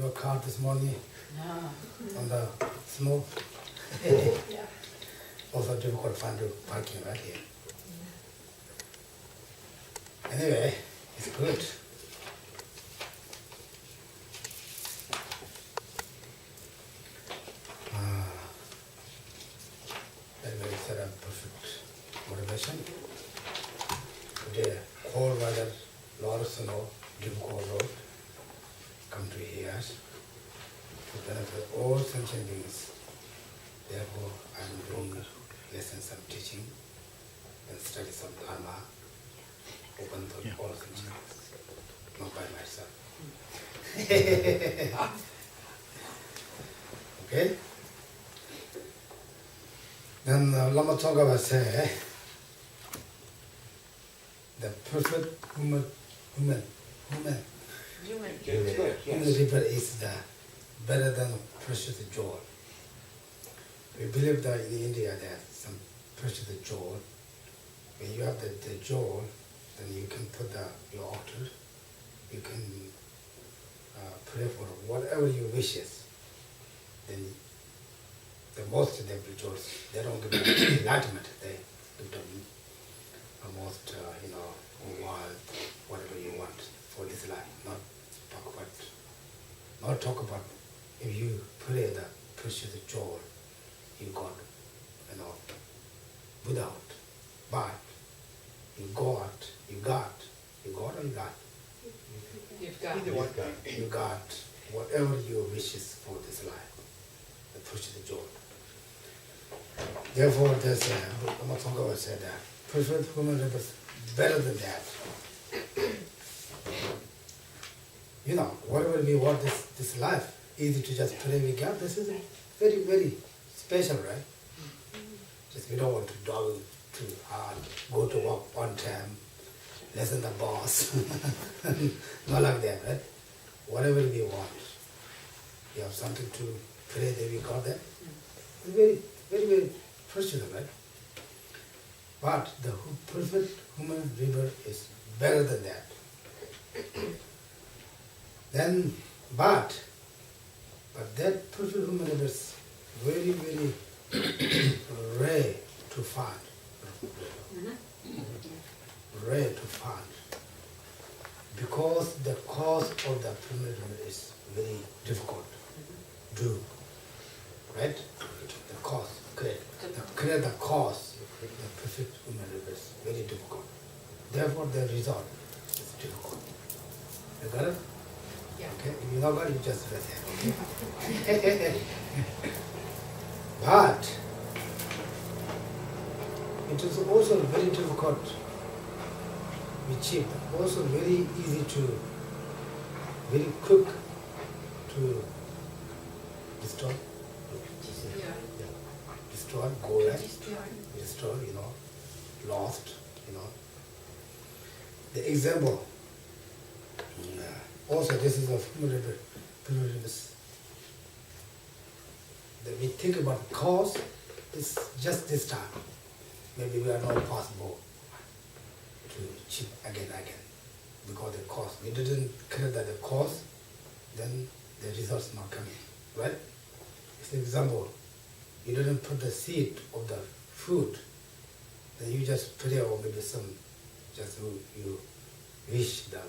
Your car this morning on the snow. Also difficult to find the parking right here. Anyway, it's good. Anyway, it's a perfect motivation. Today, cold weather, lot of snow, difficult road. Come to here to benefit all sentient beings. Therefore, I'm doing lessons and teaching and studies of Dharma open to all sentient beings, not by myself. Okay? Then Lama Tsongkhapa say the perfect human river is the better than precious jewel. We believe that in India there's some precious jewel. When you have the jewel, then you can put your altar, you can pray for whatever you wishes. Then the most they rejoice. They don't give them enlightenment, they give them the most, wealth, whatever you want for this life. Not talk about if you pray the precious jewel you got, without, but you got. You've got. You got whatever your wishes for this life, the precious jewel. Therefore, there's Lama Tsongkhapa said that perfect human life is better than that. Whatever we want this life, easy to just pray we get. This is very, very special, right? Just we don't want to travel too hard, go to work on time, listen to the boss. Not like that, right? Whatever we want. We have something to pray that we got that. It's very, very, very precious, right? But the perfect human river is better than that. But that perfect human river is very, very rare to find. Rare to find. Because the cause of the human river is very difficult to do. Right? The cause, create the cause, the perfect human river is very difficult. Therefore, the result is difficult. You got it? Yeah. Okay? If you know got it, you just read that, okay? But it is also very difficult to achieve, also very easy to, very quick to destroy. Destroy, go away, destroy, lost, The example, also this is a familiar that we think about cause, it's just this time. Maybe we are not possible to achieve again. Because the cause, we didn't create the cause, then the results not coming, right? It's an example. You didn't put the seed of the food, then you just put it, or maybe you wish that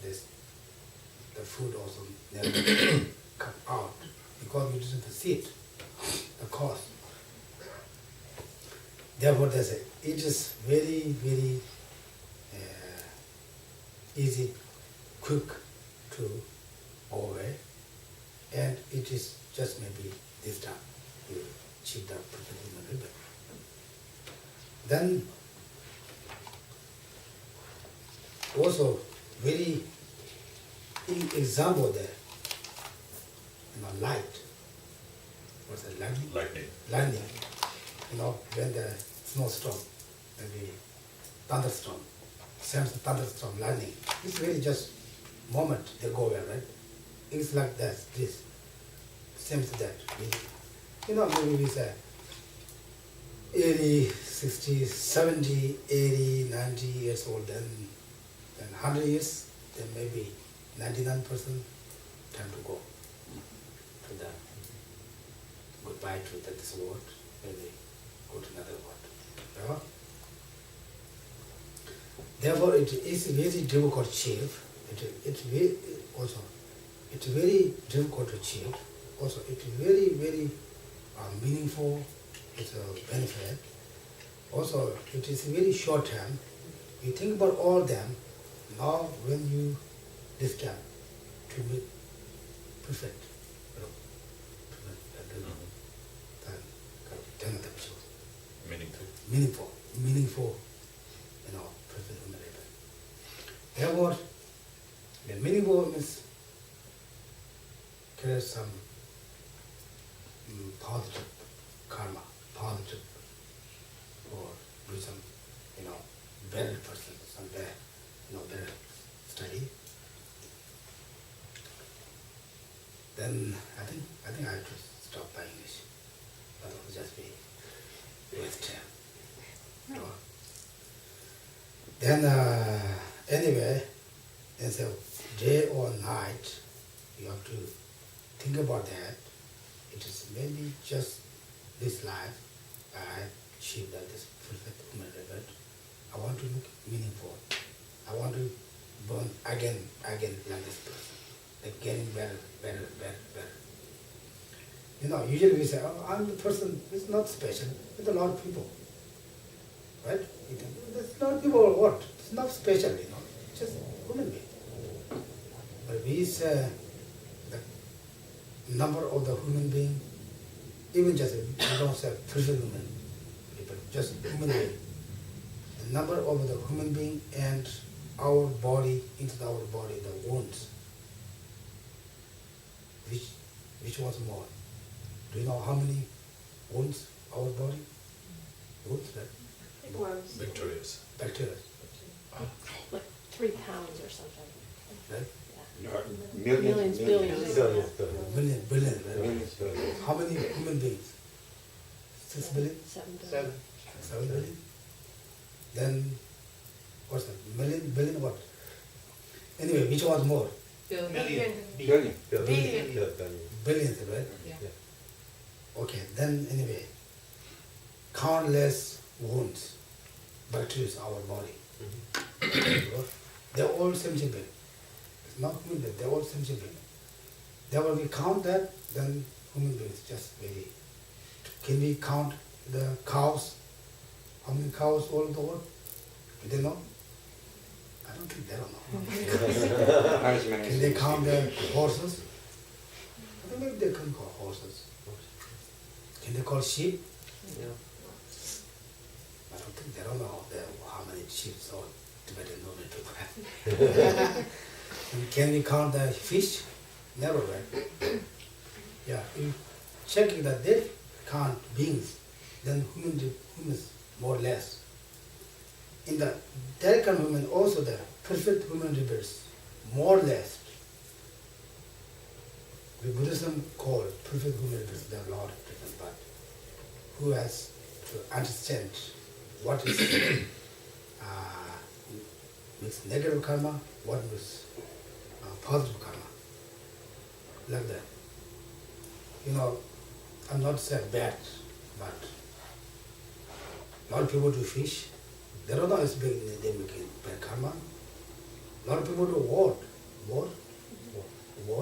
the food also never come out because you didn't see it, the cause. Therefore, it is very, very easy, quick to go away, and it is just maybe this time you achieve the perfect human river. Then also very example there, light. What's that, lightning? Lightning. When the snowstorm, maybe thunderstorm, same thunderstorm, lightning. It's really just moment they go away, right? It's like that, this. Same to that. Maybe we say 80, 60, 70, 80, 90 years old, then 100 years, then maybe 99% time to go. try to that this word, maybe go to another word. Yeah? Therefore, it is very difficult to achieve. It's very difficult to achieve. Also, it's very, very meaningful. It's a benefit. Also, it is very short term. You think about all them. Now, when you this time to be perfect, meaningful, perfect unbearable. Therefore, the meaningful means create some positive karma, positive, or do some, better person, some better, better study. Then I think I have to stop by English. But it will just be waste time. Then anyway, as a day or night, you have to think about that. It is maybe just this life I achieved that this perfect human record. I want to look meaningful. I want to burn again like this person. Like getting better. Usually we say, oh, I'm the person, it's not special. It's a lot of people. Right? There's a lot of people, what? It's not special, it's just human being. But we say the number of the human being, even just, we don't say perfect human people, just human being. The number of the human being and our body, into our body, the wounds. Which was more? Do you know how many wounds our body? Wounds, right? Worms. Bacteria. Like 3 pounds or something. Right? Yeah. Millions, billions. Billion, right? Millions, billions. How many human beings? 6 billion? 7 billion. 7 billion? Then, what's that? Billion what? Anyway, which was more? Billions, Billions, right? Yeah. Okay, then anyway, countless wounds, bacteria in our body. They're all sentient beings. It's not human beings, they're all sentient beings. Therefore, we count that, then human beings just very. Can we count the cows? How many cows all over the world? Do they know? I don't think they don't know. Can they count the horses? I don't think they can call horses. Can they call sheep? Yeah. I don't think they don't know how many sheep or Tibetan normal people have. And can we count the fish? Never, right? Yeah, you checking that they count beings, then humans more or less. In the Derrican human, also the perfect human rebirths, more or less. The Buddhism called perfect human rebirths, there are a lot of different, but who has to understand what is means negative karma, what means positive karma, like that. I'm not saying bad, but a lot of people do fish. They don't know it's big, they make bad karma. A lot of people do war,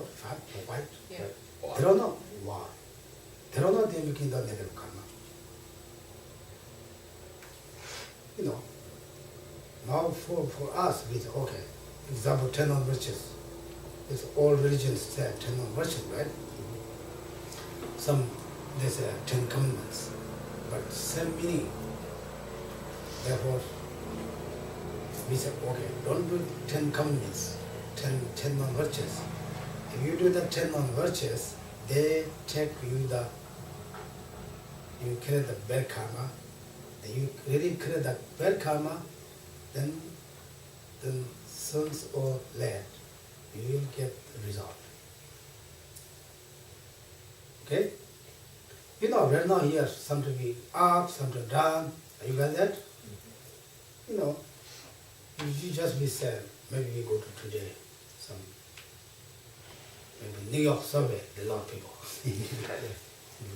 fight, or fight. Yeah. They don't know war. They don't know they're making the negative karma. Now for us, we say, okay, example 10 on virtues. It's all religions say 10 on virtues, right? Some, they say 10 commandments, but same meaning. Therefore, we say, okay, don't do 10 commandments, 10 non-virtues. If you do the 10 non-virtues, they take you create the bad karma. Then you really create that bad karma, then sooner or later, you will get the result. Okay? Right now here, sometimes we up, sometimes down. You got that? You just be sad. Maybe we go to today, maybe New York subway, there are a lot of people.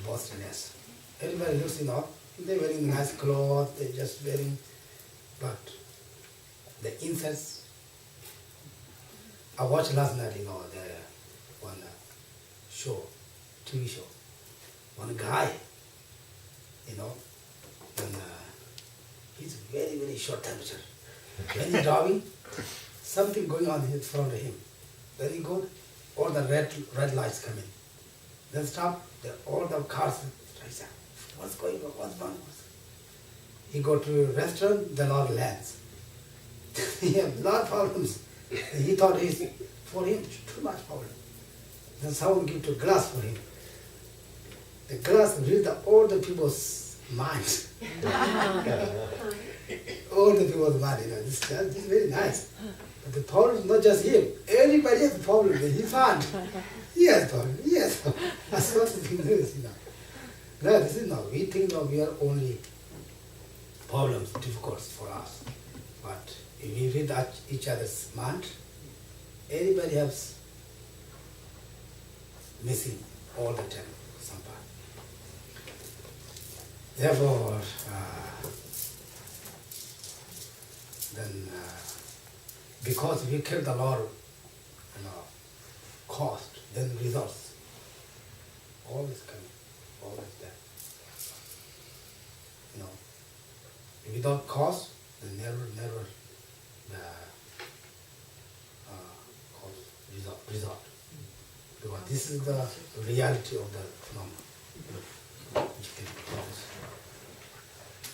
boastfulness. Everybody looks, they're wearing nice clothes, they're just wearing, but the incense. I watched last night, the one show, TV show. One guy, and he's very, very short temperature. When he's driving, something going on in front of him. Then he goes, all the red lights come in. Then stop, all the cars, what's going on, what's wrong? He go to a restaurant, the Lord lands. He has a lot of problems. And he thought for him, too much problem. Then someone give to glass for him. The glass reads all the people's minds. All the people's mind, this is very nice. But the problem is not just him. Everybody has a problem with his heart. He has problem, yes. That's what the thing is, No, this is not. We think we are only problems, difficult for us. But if we read each other's mind, everybody has missing all the time some part. Therefore, because we kept the Lord, cost, then results. Always coming, always there. Without cause, then never the result. Because this is the reality of the phenomenon.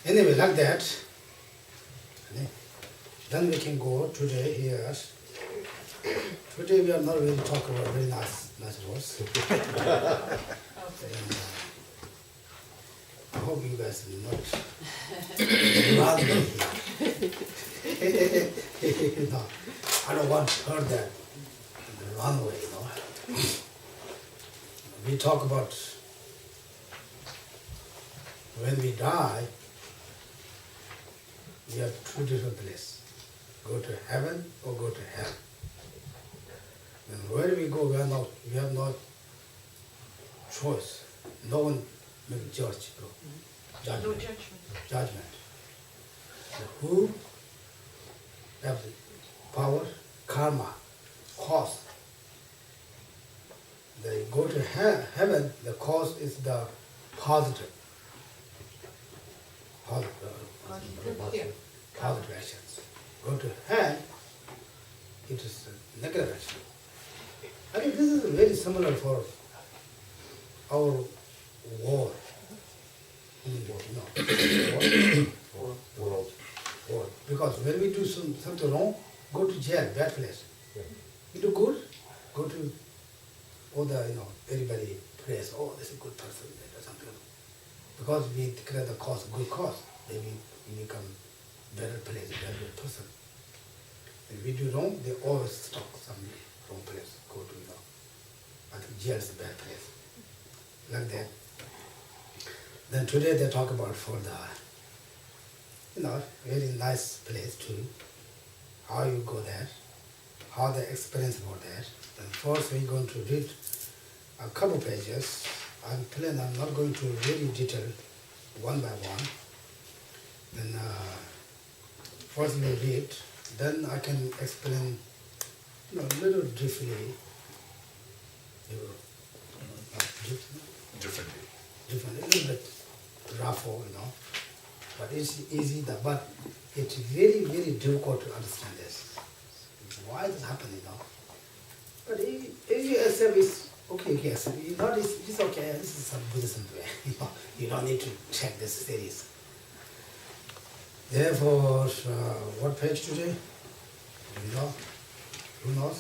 Anyway, like that. Then we can go today here. Today we are not really talking about very nice words. I hope you guys will not run here. No, I don't want to hurt that the runway, We talk about when we die, we have two different places. Go to heaven or go to hell. And where we go, we have no choice. No one makes judgment. No judgment. Judgment. So who have the power, karma, cause. They go to heaven, the cause is the positive. Positive actions. Go to hell, it is negative action. I think this is very similar for our war. World. Because when we do something wrong, go to jail, bad place. You do good, go to all the, everybody praise, oh, this is a good person, or something. Because we declare the cause, good cause, then we become better place, better person. If we do wrong, they always stop some wrong place, go to, I think jail is a bad place. Like that. Then today they talk about for the, very nice place too. How you go there, how the experience about that. Then first we're going to read a couple pages. I'm not going to really detail one by one. Then first we read, then I can explain, a little differently. Differently, a little bit rougher, but it's easy. But it's very, very difficult to understand this. Why does it happen, But if you accept it's okay, yes, it's okay. This is some Buddhism way. You don't need to check this series. Therefore, what page today? Do you know? Who knows?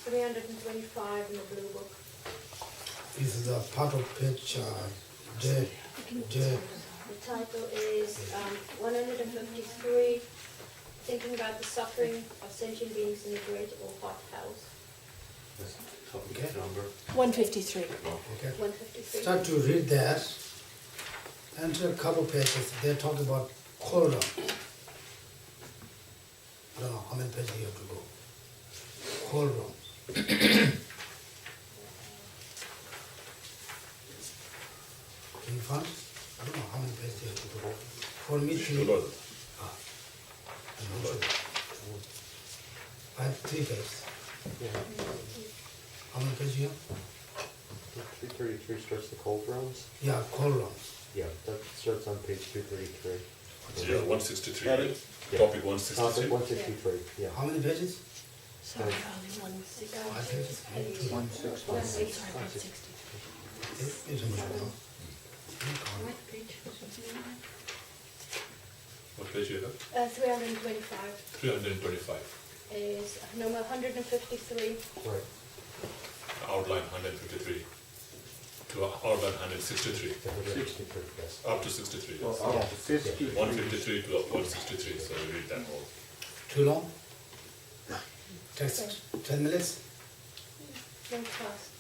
325 in the blue book. This is a part of page J. The title is 153, Thinking about the Suffering of Sentient Beings in a Great or Hot House. Okay. Number. 153. Okay. 153. Start to read that. Enter a couple pages. They talk about cold room. I don't know how many pages you have to go. Cold room. For me to... Sure. I'm not sure. I have 3 pages. Yeah. How many pages you have? 333 starts the cauldrons. Yeah, columns. Yeah, that starts on page 233. Yeah, 163. Yeah. Topic 163. Topic 163, yeah. How many pages? Sorry, only 5 pages. 160. What page you have? 325 325. is number 153. Right. Outline 153. To outline 163. 63, yes. Up to 63. Yes. Yeah. 153 to 163. So you read that all. Too long? Text 10 minutes? Don't fast.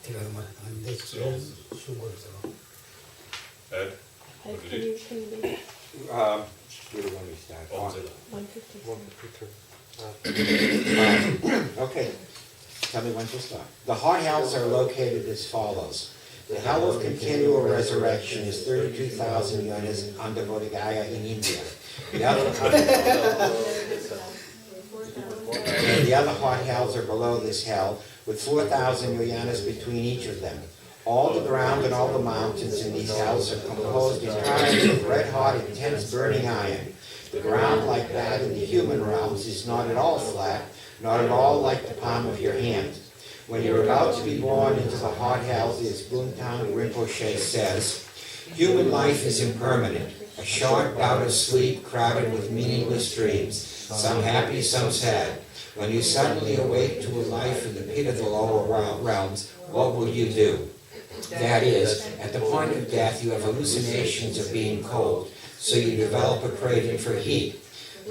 Take a moment. And this So- sugar is wrong. Ed? Can What did you, you? can you read Where do we start? Onzilla. 153? 153. Okay, tell me when to start. The hot hells are located as follows. The hell of continual resurrection is 32,000 yonas under Bodhigaya in India. The other hot hells are below this hell, with 4,000 yonas between each of them. All the ground and all the mountains in these hells are composed entirely of red-hot, intense burning iron. The ground, like that in the human realms, is not at all flat, not at all like the palm of your hand. When you're about to be born into the hot hells, as Pabongka Rinpoche says, human life is impermanent, a short bout of sleep crowded with meaningless dreams, some happy, some sad. When you suddenly awake to a life in the pit of the lower realms, what will you do? That is, at the point of death you have hallucinations of being cold, so you develop a craving for heat,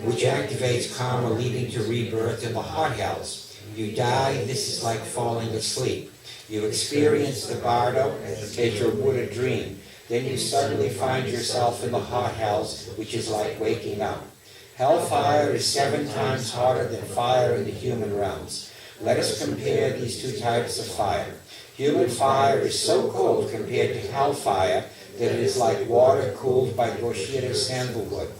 which activates karma leading to rebirth in the hot hells. You die, this is like falling asleep. You experience the bardo as your Buddha dream. Then you suddenly find yourself in the hot hells, which is like waking up. Hellfire is 7 times hotter than fire in the human realms. Let us compare these 2 types of fire. Human fire is so cold compared to hellfire that it is like water cooled by Geshela sandalwood.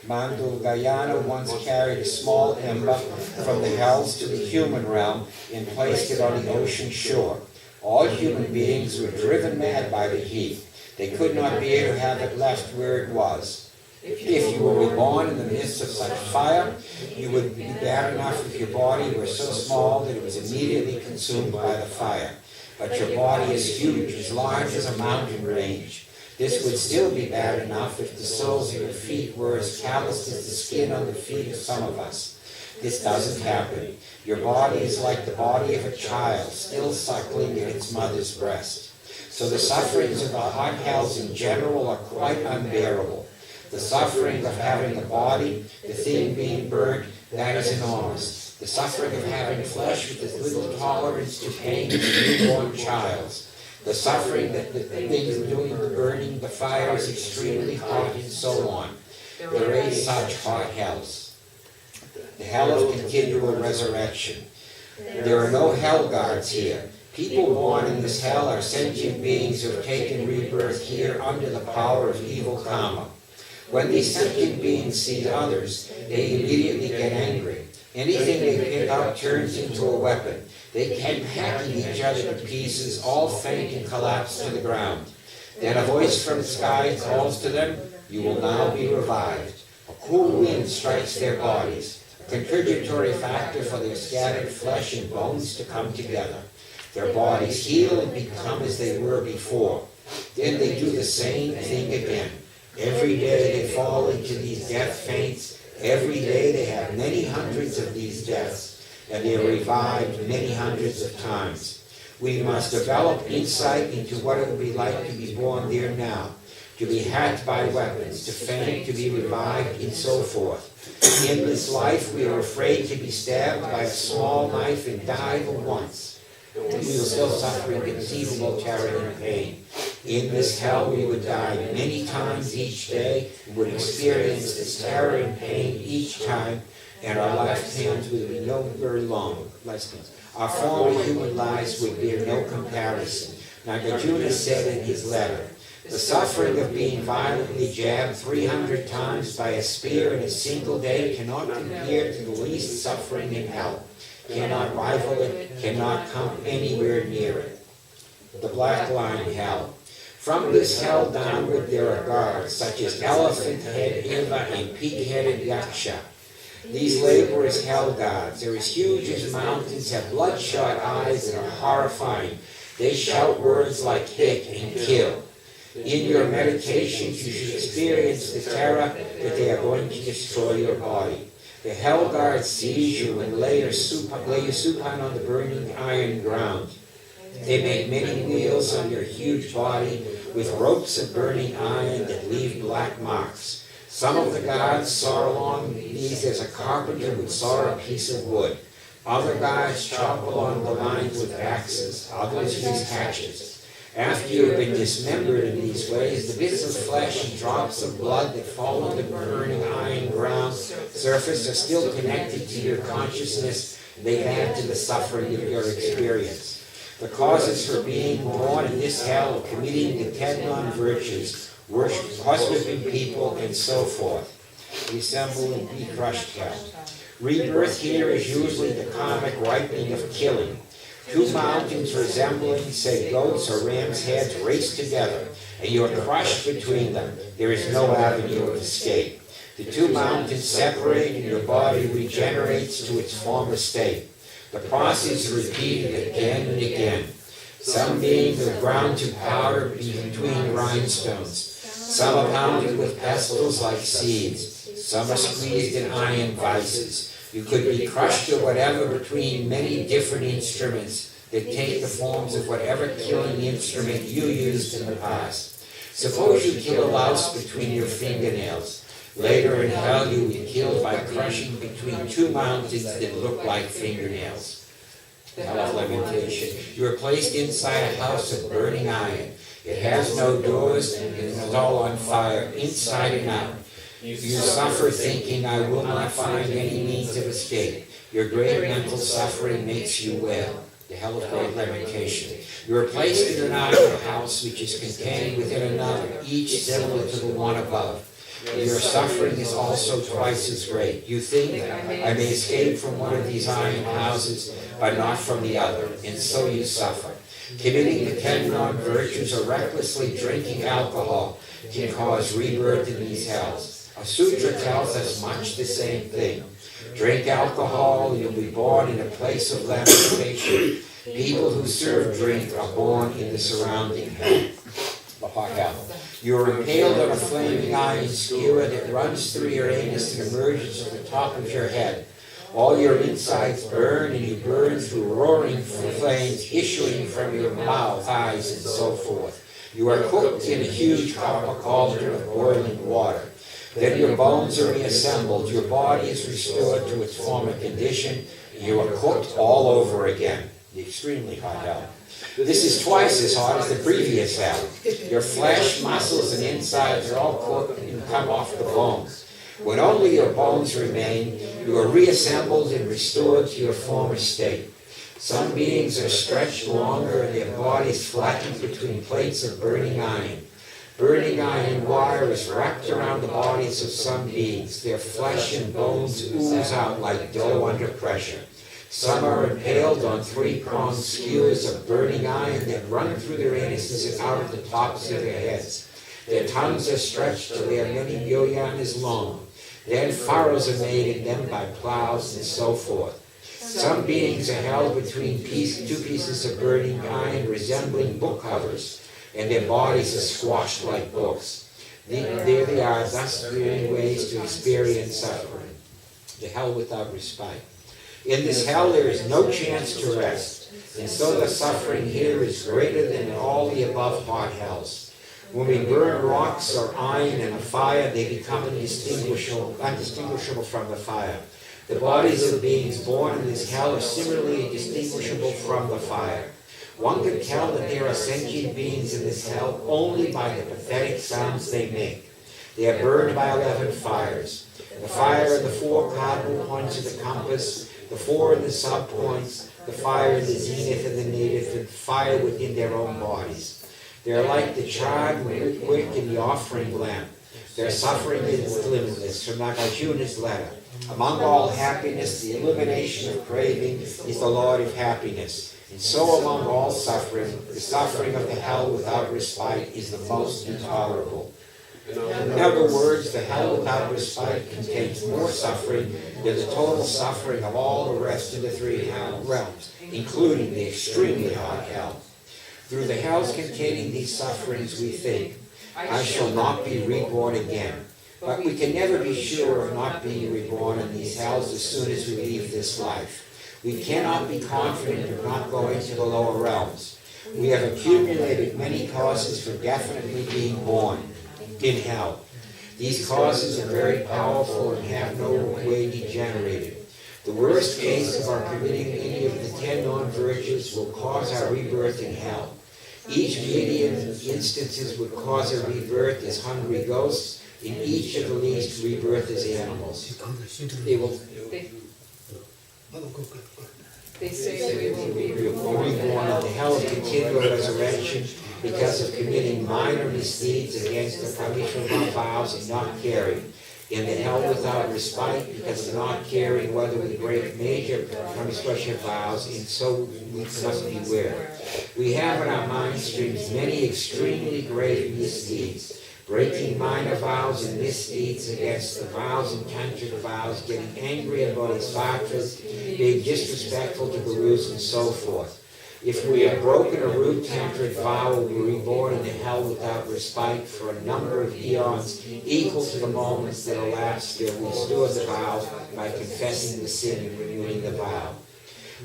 Mandulgayana once carried a small ember from the hells to the human realm and placed it on the ocean shore. All human beings were driven mad by the heat. They could not bear to have it left where it was. If you were reborn in the midst of such fire, you would be bad enough if your body were so small that it was immediately consumed by the fire. But your body is huge, as large as a mountain range. This would still be bad enough if the soles of your feet were as calloused as the skin on the feet of some of us. This doesn't happen. Your body is like the body of a child, still suckling at its mother's breast. So the sufferings of the hot hells in general are quite unbearable. The suffering of having a body, the thing being burnt, that is enormous. The suffering of having flesh with as little tolerance to pain as a newborn child's. The suffering that the things doing the burning, the fire is extremely hot, and so on. There are 8 such hot hells. The hell of continual resurrection. There are no hell guards here. People born in this hell are sentient beings who have taken rebirth here under the power of evil karma. When these sentient beings see others, they immediately get angry. Anything they pick up turns into a weapon. They keep hacking each other to pieces, all faint and collapse to the ground. Then a voice from the sky calls to them, "You will now be revived." A cool wind strikes their bodies, a contributory factor for their scattered flesh and bones to come together. Their bodies heal and become as they were before. Then they do the same thing again. Every day they fall into these death faints. Every day they have many hundreds of these deaths, and they are revived many hundreds of times. We must develop insight into what it would be like to be born there now, to be hacked by weapons, to faint, to be revived, and so forth. In this life we are afraid to be stabbed by a small knife and die at once. We will still suffer inconceivable terror and pain. In this hell we would die many times each day, and would experience this terror and pain each time, and our lifespans would be no very long. Our former human lives would bear no comparison. Nagarjuna said in his letter, The suffering of being violently jabbed 300 times by a spear in a single day cannot compare to the least suffering in hell, cannot rival it, cannot come anywhere near it. The black line, hell. From this hell downward there are guards, such as elephant-head Eva and pig-headed Yaksha. These labor as hell gods. They're as huge as mountains, have bloodshot eyes, and are horrifying. They shout words like hit and kill. In your meditations, you should experience the terror that they are going to destroy your body. The hell guards seize you and lay you supine on the burning iron ground. They make many wheels on your huge body with ropes of burning iron that leave black marks. Some of the gods saw along these as a carpenter would saw a piece of wood. Other gods chop along the lines with axes. Others use hatchets. After you have been dismembered in these ways, the bits of flesh and drops of blood that fall on the burning iron ground surface are still connected to your consciousness. They add to the suffering of your experience. The causes for being born in this hell are committing the 10 non-virtues, worshiping people, and so forth. Resemble and be crushed hell. Rebirth here is usually the karmic ripening of killing. Two mountains resembling, say, goats or rams' heads race together, and you are crushed between them. There is no avenue of escape. The two mountains separate, and your body regenerates to its former state. The process is repeated again and again. Some beings are ground to powder between rhinestones. Some are pounded with pestles like seeds. Some are squeezed in iron vices. You could be crushed or whatever between many different instruments that take the forms of whatever killing instrument you used in the past. Suppose you kill a louse between your fingernails. Later in hell you will be killed by crushing between two mountains that look like fingernails. Hell of lamentation. You are placed inside a house of burning iron. It has no doors and it is all on fire, inside and out. You suffer thinking, I will not find any means of escape. Your great mental suffering makes you well. The hell of great lamentation. You are placed in an iron house which is contained within another, each similar to the one above. Your suffering is also twice as great. You think, I may escape from one of these iron houses, but not from the other, and so you suffer. Committing the 10 non-virtues or recklessly drinking alcohol can cause rebirth in these hells. A sutra tells us much the same thing. Drink alcohol, you'll be born in a place of lamentation. People who serve drink are born in the surrounding hell. The hot hell. You are impaled on a flaming iron skewer that runs through your anus and emerges at the top of your head. All your insides burn, and you burn through roaring flames issuing from your mouth, eyes, and so forth. You are cooked in a huge copper cauldron of boiling water. Then your bones are reassembled, your body is restored to its former condition, and you are cooked all over again. The extremely hot hell. This is twice as hot as the previous hell. Your flesh, muscles, and insides are all cooked and come off the bones. When only your bones remain, you are reassembled and restored to your former state. Some beings are stretched longer and their bodies flattened between plates of burning iron. Burning iron wire is wrapped around the bodies of some beings. Their flesh and bones ooze out like dough under pressure. Some are impaled on 3-pronged skewers of burning iron that run through their anuses and out of the tops of their heads. Their tongues are stretched till they are many yojanas long. Then furrows are made in them by plows and so forth. Some beings are held between two pieces of burning iron resembling book covers, and their bodies are squashed like books. There they are, thus creating ways to experience suffering. The hell without respite. In this hell there is no chance to rest, and so the suffering here is greater than in all the above hot hells. When we burn rocks or iron in a fire, they become undistinguishable from the fire. The bodies of beings born in this hell are similarly indistinguishable from the fire. One can tell that there are sentient beings in this hell only by the pathetic sounds they make. They are burned by 11 fires. The fire in the 4 cardinal points of the compass, the 4 in the sub-points, the fire in the zenith and the native, and fire within their own bodies. They are like the charred wick in the offering lamp. Their suffering is limitless. From Nagarjuna's letter. Among all happiness, the elimination of craving is the Lord of happiness. And so among all suffering, the suffering of the hell without respite is the most intolerable. In other words, the hell without respite contains more suffering than the total suffering of all the rest of the three hell realms, including the extremely hot hell. Through the hells containing these sufferings we think, I shall not be reborn again. But we can never be sure of not being reborn in these hells as soon as we leave this life. We cannot be confident of not going to the lower realms. We have accumulated many causes for definitely being born in hell. These causes are very powerful and have no way degenerated. The worst case of our committing any of the 10 non-virtues will cause our rebirth in hell. Each million instances would cause a rebirth as hungry ghosts, in each of the least rebirth as animals. They say we will be Reborn in the hell of continual resurrection because of committing minor misdeeds against the Parishvara vows and not caring. In the hell without respite because of not caring whether we break major Parishvara vows, and so we must beware. We have in our mind streams many extremely grave misdeeds. Breaking minor vows and misdeeds against the vows and tantric vows, getting angry at bodhisattvas, being disrespectful to gurus, and so forth. If we have broken a root tantric vow, we will be reborn in the hell without respite for a number of eons equal to the moments that elapsed till we restored the vow by confessing the sin and renewing the vow.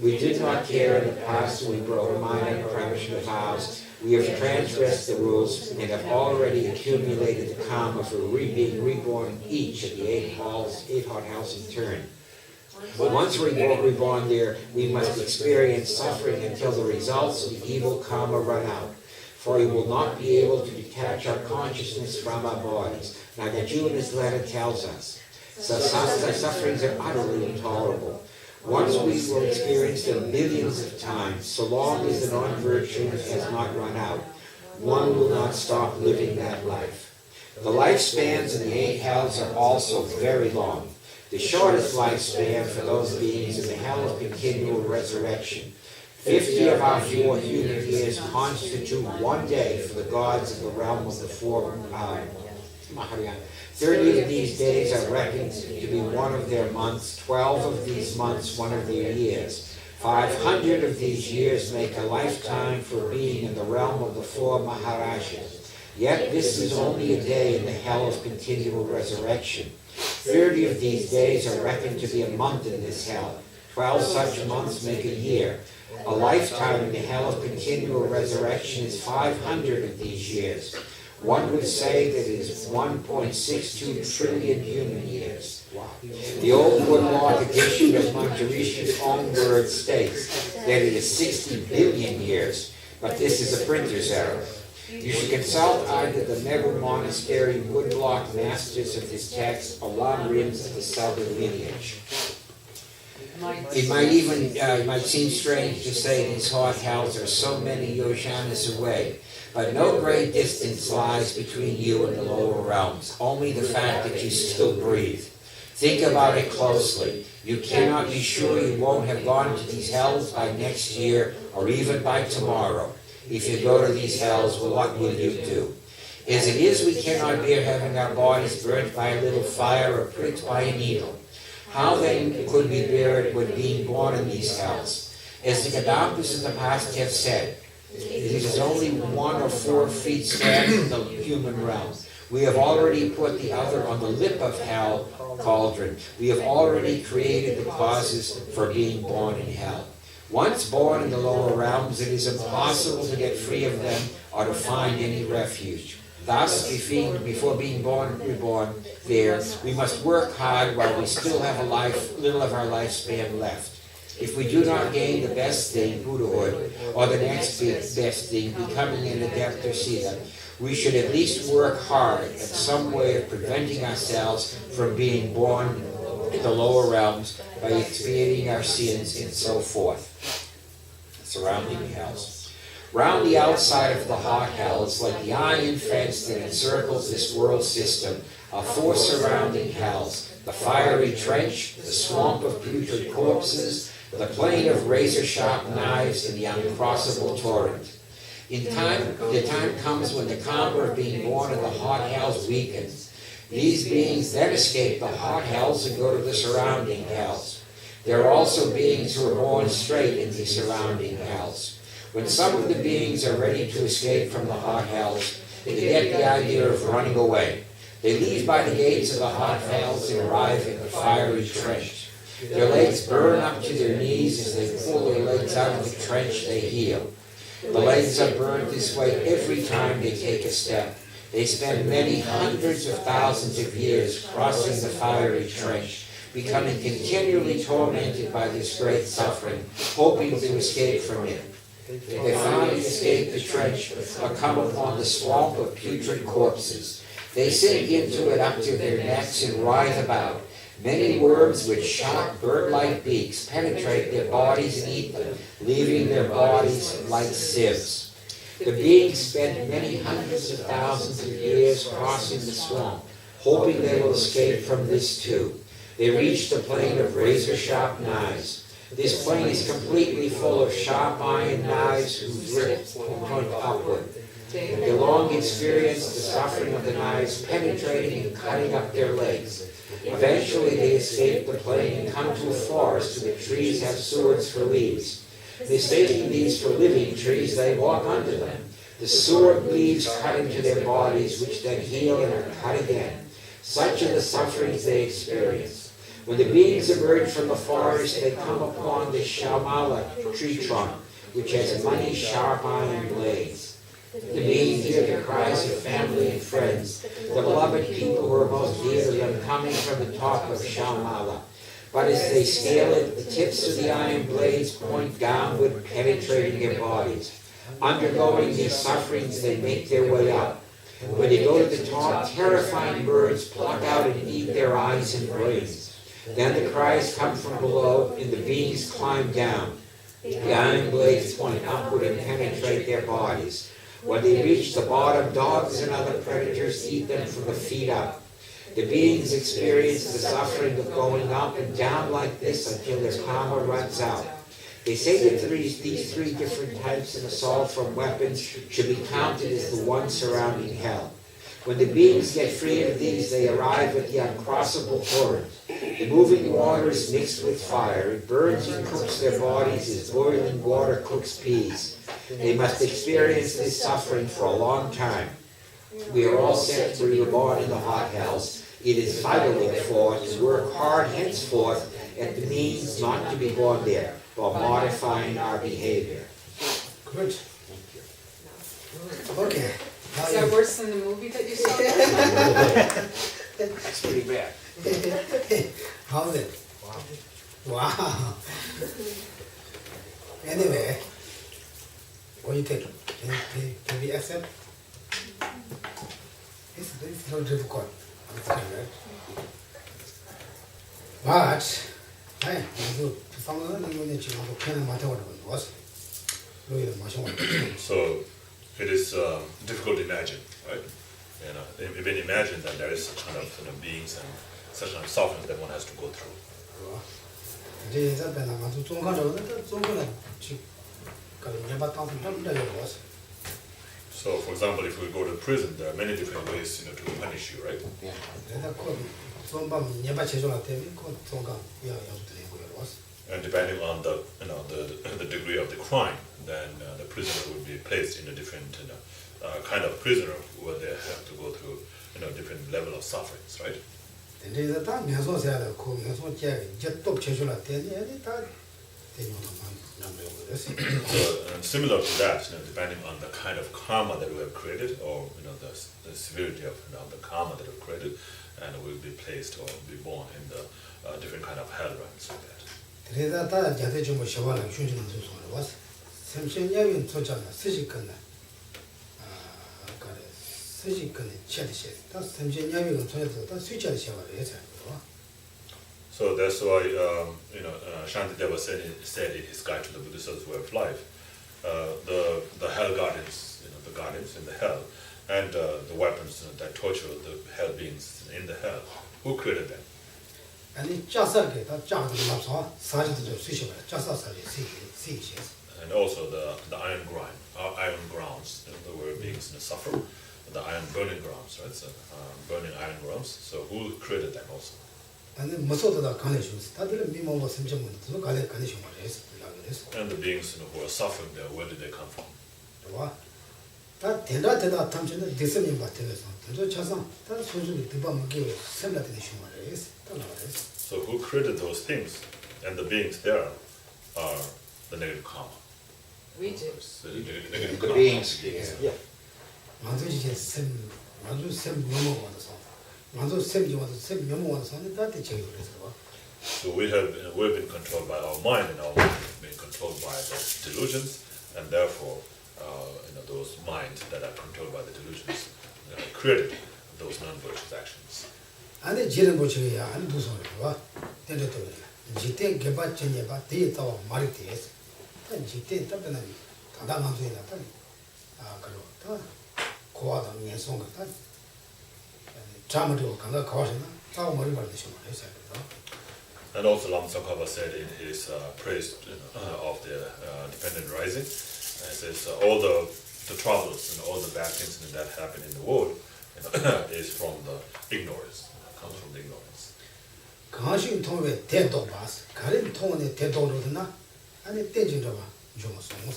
We did not care in the past when we broke minor Parishvara vows. We have transgressed the rules and have already accumulated the karma for being reborn in each of the 8 hot hells in turn. But once we're reborn there, we must experience suffering until the results of the evil karma run out. For we will not be able to detach our consciousness from our bodies. Nagarjuna's letter tells us. So sufferings are utterly intolerable. Once we will experience them millions of times, so long as the non-virtue has not run out, one will not stop living that life. The lifespans in the 8 hells are also very long. The shortest lifespan for those beings is the hell of continual resurrection. 50 of our 4 human years constitute 1 day for the gods of the realm of the 4 Mahayana. 30 of these days are reckoned to be one of their months, 12 of these months one of their years. 500 of these years make a lifetime for being in the realm of the 4 Maharajas. Yet this is only a day in the hell of continual resurrection. 30 of these days are reckoned to be a month in this hell. 12 such months make a year. A lifetime in the hell of continual resurrection is 500 of these years. One would say that it is 1.62 trillion human years. The old wood law of Geshe Ngawang own word states that it is 60 billion years, but this is a printer's error. You should consult either the Meru Monastery woodblock masters of this text or lam-rims of the southern lineage. It might seem strange to say these hot hells are so many yojanas away, but no great distance lies between you and the lower realms, only the fact that you still breathe. Think about it closely. You cannot be sure you won't have gone to these hells by next year or even by tomorrow. If you go to these hells, well, what will you do? As it is, we cannot bear having our bodies burnt by a little fire or pricked by a needle. How then could we bear it when being born in these hells? As the Kadampas in the past have said, it is only 1 or 4 feet span in the human realm. We have already put the other on the lip of hell cauldron. We have already created the causes for being born in hell. Once born in the lower realms, it is impossible to get free of them or to find any refuge. Thus, before being reborn there, we must work hard while we still have little of our lifespan left. If we do not gain the best thing, Buddhahood, or the next best thing, becoming an adept or siddha, we should at least work hard at some way of preventing ourselves from being born in the lower realms by expiating our sins and so forth, surrounding the hells. Round the outside of the hot hells, like the iron fence that encircles this world system, are four surrounding hells: the fiery trench, the swamp of putrid corpses, the plain of razor-sharp knives, and the uncrossable torrent. In time, the time comes when the karma of being born in the hot hells weakens. These beings then escape the hot hells and go to the surrounding hells. There are also beings who are born straight in the surrounding hells. When some of the beings are ready to escape from the hot hells, they get the idea of running away. They leave by the gates of the hot hells and arrive at the fiery trench. Their legs burn up to their knees. As they pull their legs out of the trench, they heal. The legs are burned this way every time they take a step. They spend many hundreds of thousands of years crossing the fiery trench, becoming continually tormented by this great suffering, hoping to escape from it. They finally escape the trench, or come upon the swamp of putrid corpses. They sink into it up to their necks and writhe about. Many worms with sharp bird-like beaks penetrate their bodies and eat them, leaving their bodies like sieves. The beings spend many hundreds of thousands of years crossing the swamp, hoping they will escape from this too. They reach the plain of razor-sharp knives. This plain is completely full of sharp iron knives whose tips point upward. They long experience the suffering of the knives penetrating and cutting up their legs. Eventually they escape the plain and come to a forest where the trees have swords for leaves. Mistaking these for living trees, they walk under them. The sword leaves cut into their bodies, which then heal and are cut again. Such are the sufferings they experience. When the beings emerge from the forest, they come upon the shamala tree trunk, which has many sharp iron blades. The beings hear the cries of family and friends, the beloved people who are most dear to them coming from the top of shamala. But as they scale it, the tips of the iron blades point downward, penetrating their bodies. Undergoing these sufferings, they make their way up. When they go to the top, terrifying birds pluck out and eat their eyes and brains. Then the cries come from below, and the beings climb down. The iron blades point upward and penetrate their bodies. When they reach the bottom, dogs and other predators eat them from the feet up. The beings experience the suffering of going up and down like this until their karma runs out. They say that these three different types of assault from weapons should be counted as the one surrounding hell. When the beings get free of these, they arrive at the uncrossable torrent. The moving water is mixed with fire. It burns and cooks their bodies as boiling water cooks peas. They must experience this suffering for a long time. We are all sent to be reborn in the hot hells. It is vital, therefore, to work hard henceforth at the means not to be born there, while modifying our behavior. Good. Okay. Now Is that you- worse than the movie that you saw? That's pretty bad. How's it? Wow. Anyway, what do you think? Can we accept? It's not difficult. Right? But, hey, So it is difficult to imagine, right? You know, even imagine that there is such kind of beings and such kind of suffering that one has to go through. So, for example, if we go to prison, there are many different ways, you know, to punish you, right? Yeah. And depending on the, you know, the degree of the crime, then the prisoner would be placed in a different, you know, kind of prisoner where they have to go through, you know, different level of sufferings, right? So, similar to that, you know, depending on the kind of karma that we have created, or you know, the severity of, you know, the karma that we have created, and we'll be placed or be born in the different kind of hell realms like that. So that's why, you know, Śhāntideva said in his guide to the Buddhist way of life, the hell beings in the hell, and the weapons that torture the hell beings in the hell. Who created them? 아니 짜사게 다 짜도 납사 사지도 좀 쓰시면 짜사 사지 쓰시시. And also the iron grounds, the were beings suffer, the iron burning grounds, right? So burning iron grounds. So who created them also? 아니 무서워도 가내시고 다들 미모모 심정문도 가내시고 말해서 그래서. And the beings who are suffering there, where did they come from? 와. 다 대다 탐진의 대선님 같은데서 저 차상 다 소중히 대밤게 샘라되는 shum아래서 따라와서. So who created those things? And the beings there are the negative karma. We do. Negative The karma. beings. Yeah. 만두지게 만두 샘 너무 와서 만두 샘이 와서 샘 너무 와서 다들 제가 그래서 와. So we've been controlled by our mind, and our mind has been controlled by the delusions, and therefore, those minds that are controlled by the delusions created those non-virtuous actions. 안에 지는 보시야 안 무서워요. 와. 때려도 지때 개발전에 봐 대다와 말이 돼서 지때 답변은 다다만 소리 나다. 그리고 다 고아다 명성 같다. 잠으로 강가 가와서나 싸우 머리 받으시고 그래서 And also Tsongkhapa said in his praise of the dependent rising, it says all the troubles and all the bad things that happen in the world is from the ignorance, comes from the ignorance. 강신 통에 대도 봐서 가린 통에 대도로나 아니 떼진다 봐. 좀 무서워.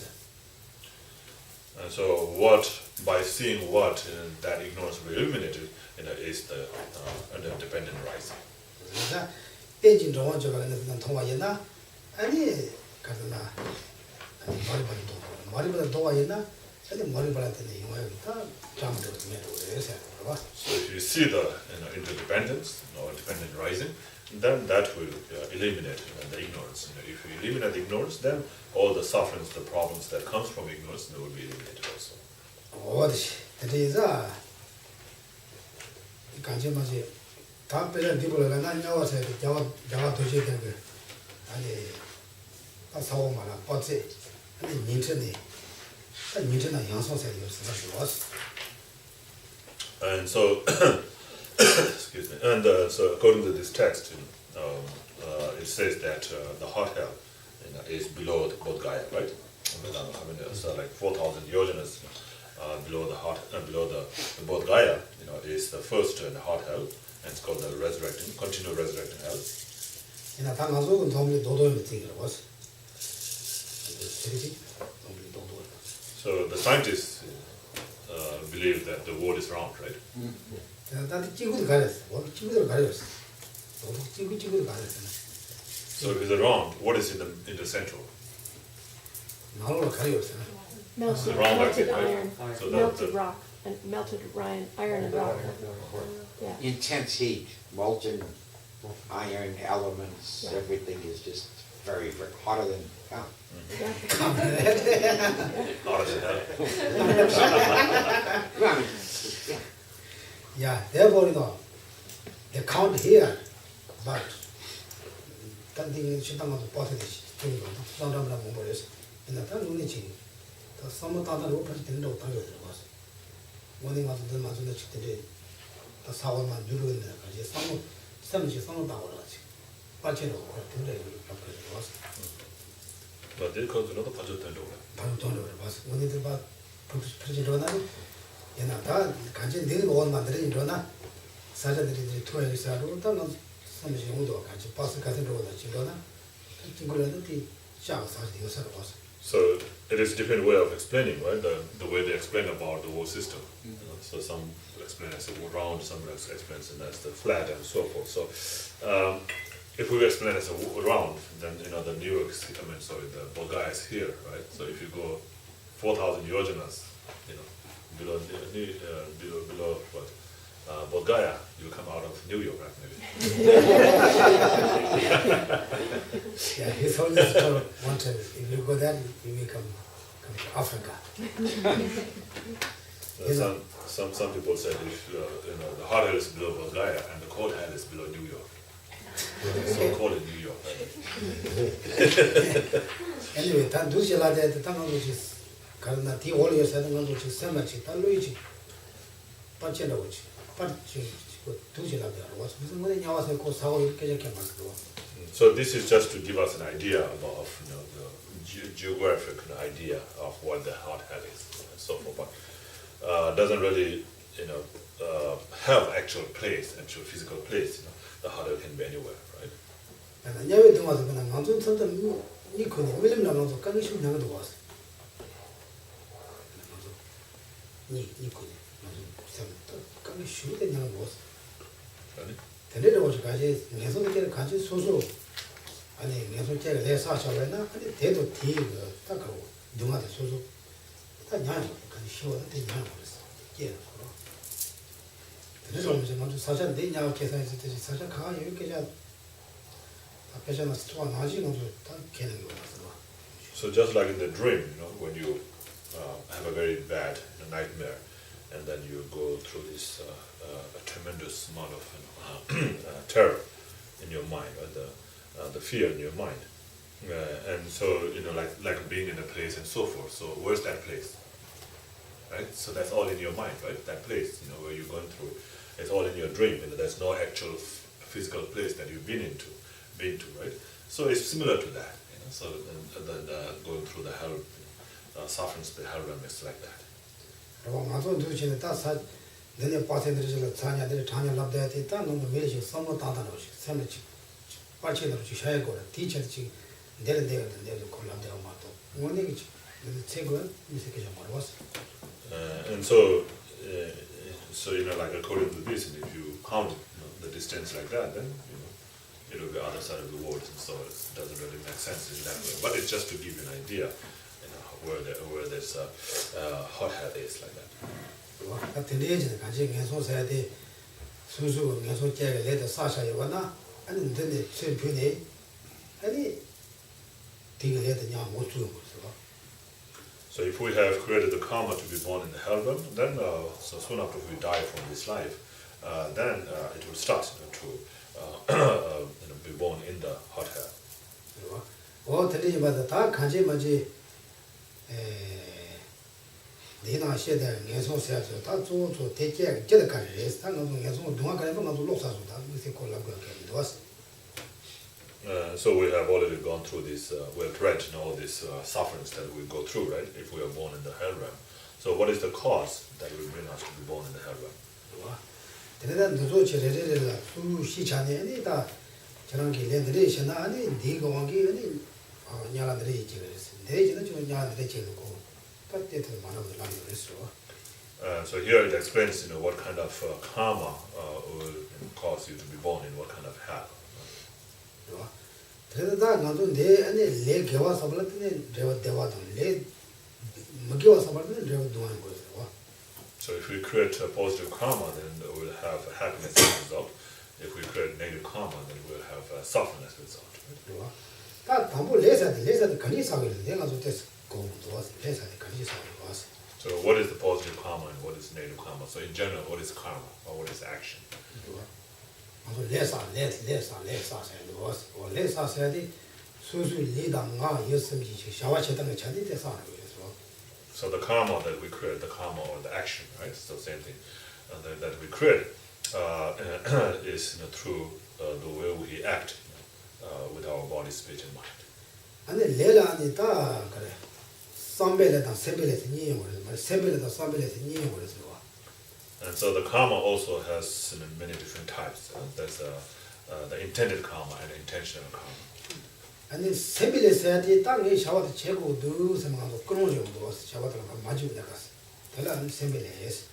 And so what, by seeing what that ignorance will be eliminated, is the dependent rising. 그래서 떼진 정원 저거는 그냥 통화였나? 아니 가서나 아니 머리보다 도와였나? 아니 머리보다는 영화였다. 잠도 매도 그래서 봐. So if you see the interdependence or dependent rising, then that will eliminate the ignorance. If you eliminate the ignorance, then all the sufferings, the problems that comes from ignorance, they will be eliminated also. 어디시 그래서 간지 맞지 다 빼려 뒤불어가 난 나와서 자가 도시에 된 거. 아니 다 사고 말아 빠지. 아니 민천이 양성세 요소가 좋았어. And so, excuse me. And so, according to this text, it says that the hot hell is below the Bodh Gaya, right? I mean, so like 4,000 yojanas below the Bodh Gaya, is the first in the hot hell, and it's called the continual resurrecting hell. 이나 당가족은 도움이 도도에 되기로 왔어. So the scientists believe that the world is round, right? 나한테 찍어도 가렸어. 뭐 찍어도 가렸어. 너도 찍어도 가렸어. So if it's round, what is in the central? 나로 가렸어. Melted, Round like melted it, right? iron, So melted rock, and melted iron and rock. Yeah. Intense heat, molten iron elements, everything is just very, very hotter than hell. Yeah. How does it help? Well, I mean, yeah. Yeah, therefore, they count here, but 딴 데 신당가도 빠져듯이 저기 가도 수상담이나 못 버려서 근데 다 눈에 지금 다 사무다다로 벌써 된다고 당겨 들어가서 원인 가서 늘 맞은 데 직들이 다 사원만 누르는데 가지 사무다고 그러지 빠지는 거 근데 이렇게 들어가서 But they cause another budget and over. 바로 돈을 벌어서 원인들 봐 프로젝트 일어나니 얘나 다 간지 늘 원 만들어 일어나 사자들이 투어에 있어도 땅은 삼시 용도 같이 버스 같은 거다 지거나 친구들도 뒤 샤워 사지 이거 사러 와서 So it is a different way of explaining, right? The way they explain about the whole system. So some explain as a round, some explain as the flat, and so forth. So if we explain as a round, then the New York, the Bulgaria is here, right? So if you go 4,000 yojanas, below what? Bulgaria, you come out of New York, right? Maybe. Yeah, his holiness wanted if you go there you will come to Africa. Some people said if the hot hell is below Bulgaria and the cold hell is below New York. So cold in New York. Right? Anyway, 단 두시라데 땅하고 karna ti all your setting on which is so much taluichi pachelawichi pachi tujila there was when you was ko saw So this is just to give us an idea about the geographic idea of what the hot head is and so forth, but doesn't really have actual place, actual physical place. The hot head can be anywhere, right? And I never do was when I'm on something you couldn't William Alonso can shoot never was. You couldn't shoot and never was. The little was Gaji, and so get a country so. And then you take less such a way now, and they don't take the taco, do not so. That young can show that the young was. Yeah. The little was not such a day now, such a car, you get a person of strong margin of killing you. So just like in the dream, when you have a very bad nightmare, and then you go through this a tremendous amount of terror in your mind, or the fear in your mind, and so like being in a place and so forth. So where's that place, right? So that's all in your mind, right? That place, where you're going through, it's all in your dream. There's no actual physical place that you've been to, right? So it's similar to that. So then going through the hell, softens the hell realm is like that. Then you pass into the Tanya, the Tanya love that it done on the village, some of Tata, some Pachi of Chicago, teacher, there and there to call up the Amato. One thing, the Tegua, Mr. was. And so, like according to this, and if you count the distance like that, then it will be other side of the world, and so it doesn't really make sense in that way. But it's just to give you an idea, where this hot head is like that. At the age of the Kajing, so said the Suzu, and so later Sasha Yavana, and then the same penny, and it didn't let the young most room. So if we have created the karma to be born in the hell realm, then so soon after we die from this life, then it will start to be born in the hot hell. Oh, tell you about the dark Kajimaji. Dina said that Yason said that to take care of the country, stand on Yason, do not get on the loss of that, we think all of So we have already gone through this, we have read all these sufferings that we go through, right, if we are born in the hell realm. So what is the cause that will bring us to be born in the hell realm? then the Zochi, Sulu Shichani, and it are Chanaki Lendration, and Digo Wangi, and Yalan Regis. They didn't Yan Rachel go, but it is one of the languages. So here it explains, what kind of karma will cause you to be born in what kind of hell. That not only any leg gave us about it, they were leg Magiwa Sabatin, they were doing good. So if we create a positive karma, then we'll have happiness as a result. If we create negative karma, then we'll have suffering as a result. Right? That Tambo less at the Kanisa, then also just go to us, less at the Kanisa was. So what is the positive karma and what is negative karma? So in general, what is karma or what is action? Less, and was, or less, I said it, Susu Lidanga, Yosemite, Shawachetang, Chandi, the son of it as well. So the karma that we create, the karma or the action, right? It's the same thing that we create is through the way we act with our body, speech, and mind. And then Lela and the Sambele and Sebele, Sebele, the Sambele, as well. And so the karma also has many different types. There's the intended karma and intentional karma. And then Sebele said, the Tangi Shawat Cheko do some of the Kronjo was Shawat Maju Nagas. Tell them Sebele is.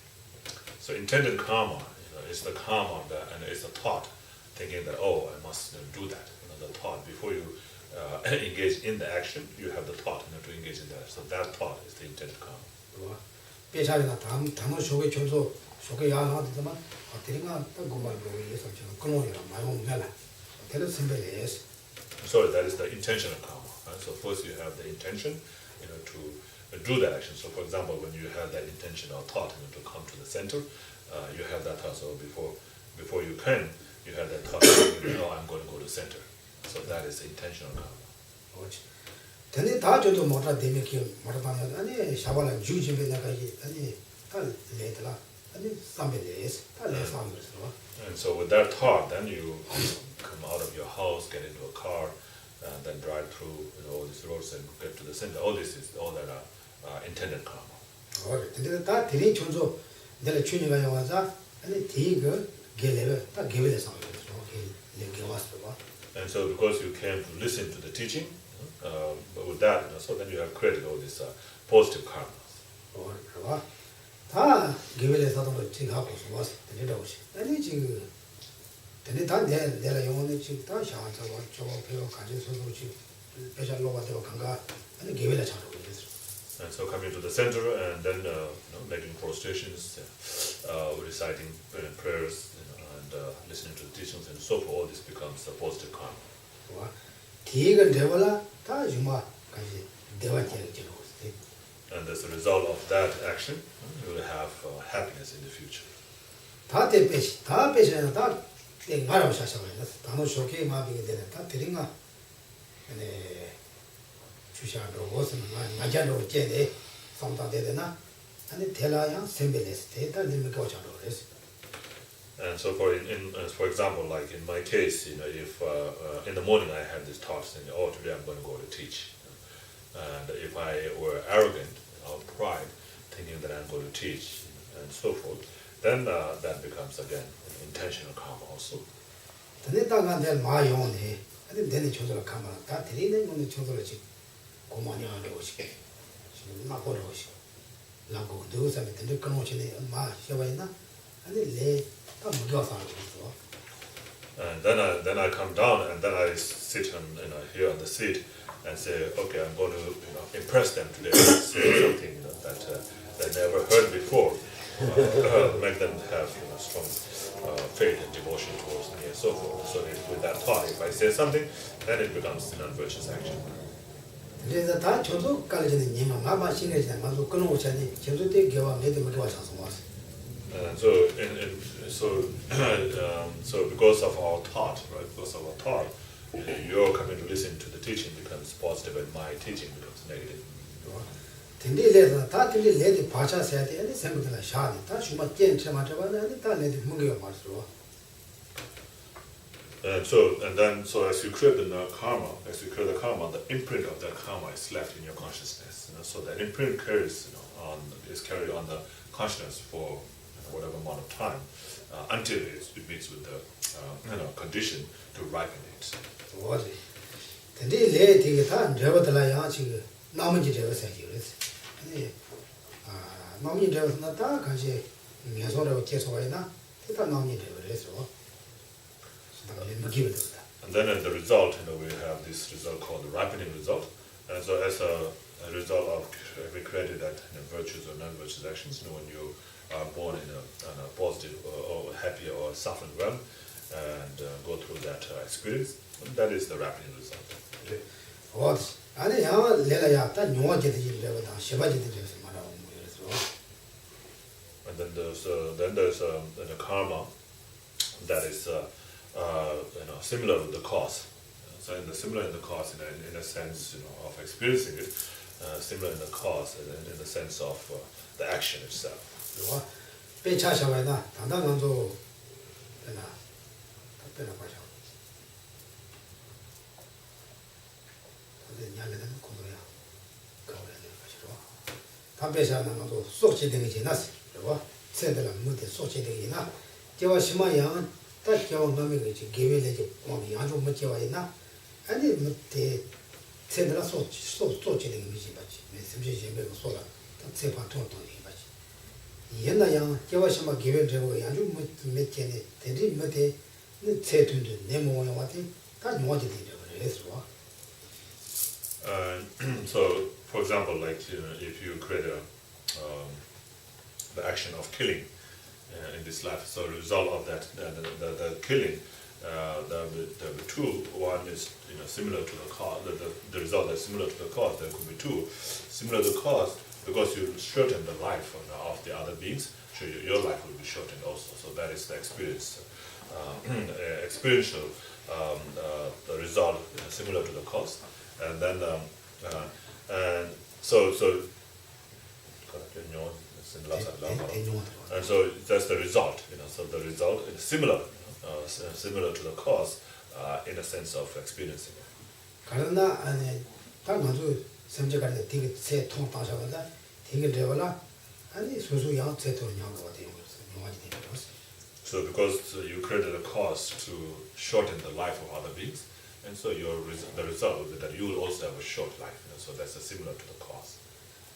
So intended karma is the karma and it's a thought, thinking that, oh, I must do that. The thought, before you engage in the action, you have the thought to engage in that. So that thought is the intended karma. Pechana Tamo Shoke Chozo, Shoke Yana, Tinga, Gumal, Kronjo, my own Mela. Tell them Sebele is. So that is the intentional karma. Right? So first you have the intention, to do that action. So for example, when you have that intention or thought to come to the center, you have that thought. So before you can, you have that thought. I'm going to go to the center. So that is intentional karma. 근데 다 저도 뭐라 데미키 뭐라면 아니 샤발라 주지베 나가지 아니 다 레들라 아니 삼베레스 다 레삼으로. And so with that thought, then you come out of your house, get into a car, and then drive through all these roads and get to the center. All this is all that are intended karma. 근데 다 들이 존조 내가 주니가 영화자 아니 디그 게레를 다 게베레 삼으로. And so because you came to listen to the teaching, but with that, so then you have created all these positive karmas. 다 게베레서도 지금 하고 있어. 내가 오시. 아니 지금 근데 다 내가 영혼의 지금 다 샤한테와 저거 배워 가지고서도 지금 배달로가 되고 간가 아니 게베레 잘하고 있어. And so coming to the center and then making prostrations, reciting prayers, and listening to the teachings and so forth, all this becomes a positive karma. 디가 되어라 다 주마 가지 대화제를 지고 있어. And as a result of that action, you will have happiness in the future. 다 대배시 다 배시는 다 말하고 사셔가지고 단어 쇼케 마비게 되는 다 드링아 네 주샤로 무슨 맞아로 제대 성다되나 아니 텔라야 셈벨레스 데이터 님고 자로 그래서. And so for example, like in my case, if in the morning I had these thoughts, and today I'm going to go to teach, and if I were arrogant or pride, thinking that I'm going to teach and so forth, then that becomes again intentional karma also. 근데 다가 내 마용네 아니 내내 조절 가만 다 드리는 거는 조절을 지 고마니 하고 싶게 지금 막 보러 오시 라고 누구서 근데 그런 거지네 마 셔봐이나 아니 레 And then I come down and then I sit on here on the seat and say, okay, I'm going to impress them today, say something that they never heard before, make them have strong faith and devotion towards me and so forth. So with that thought, if I say something, then it becomes an unvirtuous action. 그래서 다 저도 깔려지는 님은 마마 신경이잖아. 마도 끊어 오자니 저도 때 교와 매도 못 와서 왔어. So because of our thought, right? Because of our thought, your coming to listen to the teaching becomes positive, and my teaching becomes negative. 근데 레다 다 근데 레디 바샤서야 돼. 아니 생각보다 샤니 다 주마 젠체만 잡아야 아니 다 레디 문게요 말죠. So as you create the karma, the imprint of that karma is left in your consciousness. So that imprint is carried on the consciousness for whatever amount of time until it meets with the condition to ripen it. 뭐지? 근데 레디가 다 저거들아야 지금 나머지 저거서지 그래서. 아니 나머지 저거는 다 같이 계속으로 계속하이나 다 나머지 저거래서. And then as the result, we have this result called the ripening result. And so as a result of we created that virtues or non-virtuous actions, when you are born in a positive or happy or suffering realm and go through that experience, that is the ripening result. 아니 야 내가 다 용어제들이 되거든. 시바제들이 돼서 말하고 그래서. And then there's the karma that is similar with the cause. So similar in the cause in a sense of experiencing it, similar in the cause in the sense of the action itself. 배차샤와이나 단단한도 되나 답변을 봐줘. 근데 냐면은 공부야. 가오래는 가지로. 담배샤는 것도 속지되게 지났어. 그리고 세들은 무대 속지되게나. 제가 심하양 딱 겨우 놈이 그지 개별내지 공이 아주 못 제와이나. 아니 무대 세들은 속지되게 미지 받지. 내 심지 제배고 소라. 세파 통통이 옛날양 개와시마 개별적으로 아주 몇 개네 대리 몇대 세tun도 내 몸에 와대 다 용어지 되죠 그래서. So, for example, like if you create the action of killing in this life, so the result of that, the killing, there will be two. One is similar to the cause. The result is similar to the cause. There could be two. Similar to the cause, because you shorten the life of the other beings, so your life will be shortened also. So that is the experience, experiential the result similar to the cause. And then And so and so that's the result, so the result is similar, similar to the cause in a sense of experiencing it. 그러나 아니 딱 먼저 semjekare 되게 세 통방사보다 되게 되거나 아니 소소 양 세토 양거 같아요. 영화지 되는 거죠. So because you created a cause to shorten the life of other beings, and so the result will be that you will also have a short life. So that's similar to the cause.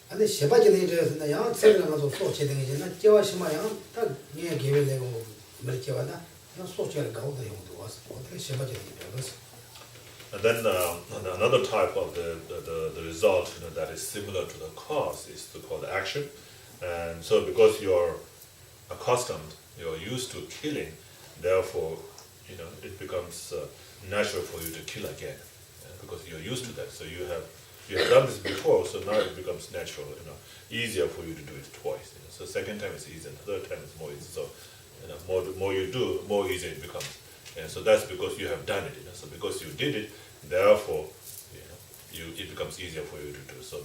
근데 세바지는 이래서 양 세는 것도 소체등이잖아. 제와 심마야 딱 예 계획 내고 멀지와다 양 소체를 가고도 용도 와서 어떻게 세바지는 이래서. And then another type of the result that is similar to the cause is called action. And so because you're accustomed, you're used to killing, therefore it becomes natural for you to kill again, because you're used to that. So you have done this before, so now it becomes natural, easier for you to do it twice. So second time is easier, third time is more easy. So more you do, more easier it becomes. And so that's because you have done it. So because you did it, therefore, it becomes easier for you to do. So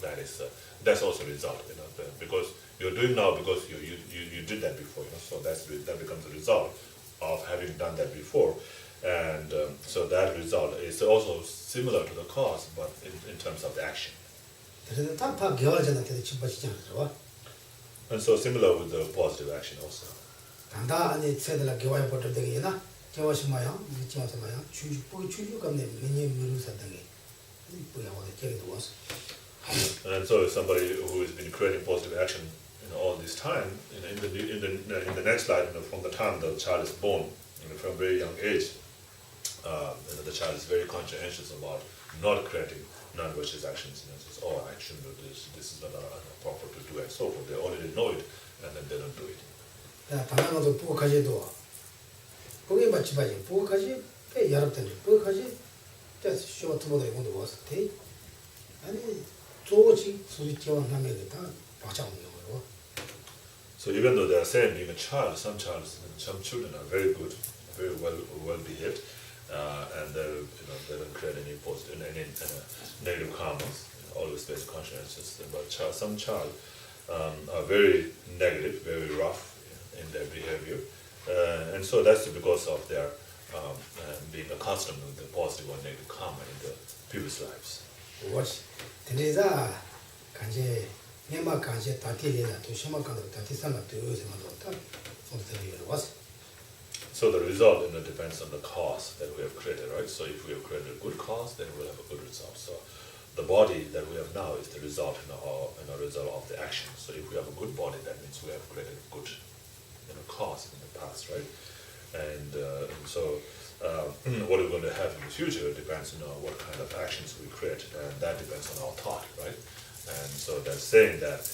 that's also a result. Because you're doing now because you did that before. So that becomes a result of having done that before. And so that result is also similar to the cause, but in terms of the action. And so similar with the positive action also. And so somebody who has been creating positive action all this time, in the next slide, from the time the child is born, from a very young age, the child is very conscientious about not creating non-virtuous actions. I shouldn't do this. This is not proper to do, and so forth. They already know it, and then they don't do it. So even though they are saying being a child, some children are very good, very well behaved, and they don't create any positive, any negative karmas. Always very conscientious. But some child are very negative, very rough in their behavior, and so that's because of their being accustomed with the positive or negative karma in the previous lives. So the result depends on the cause that we have created, right? So if we have created a good cause, then we'll have a good result. So the body that we have now is the result result of the action. So if we have a good body, that means we have created a good cause in the past, right? And so what we're going to have in the future depends on what kind of actions we create, and that depends on our thought, right? And so they're saying that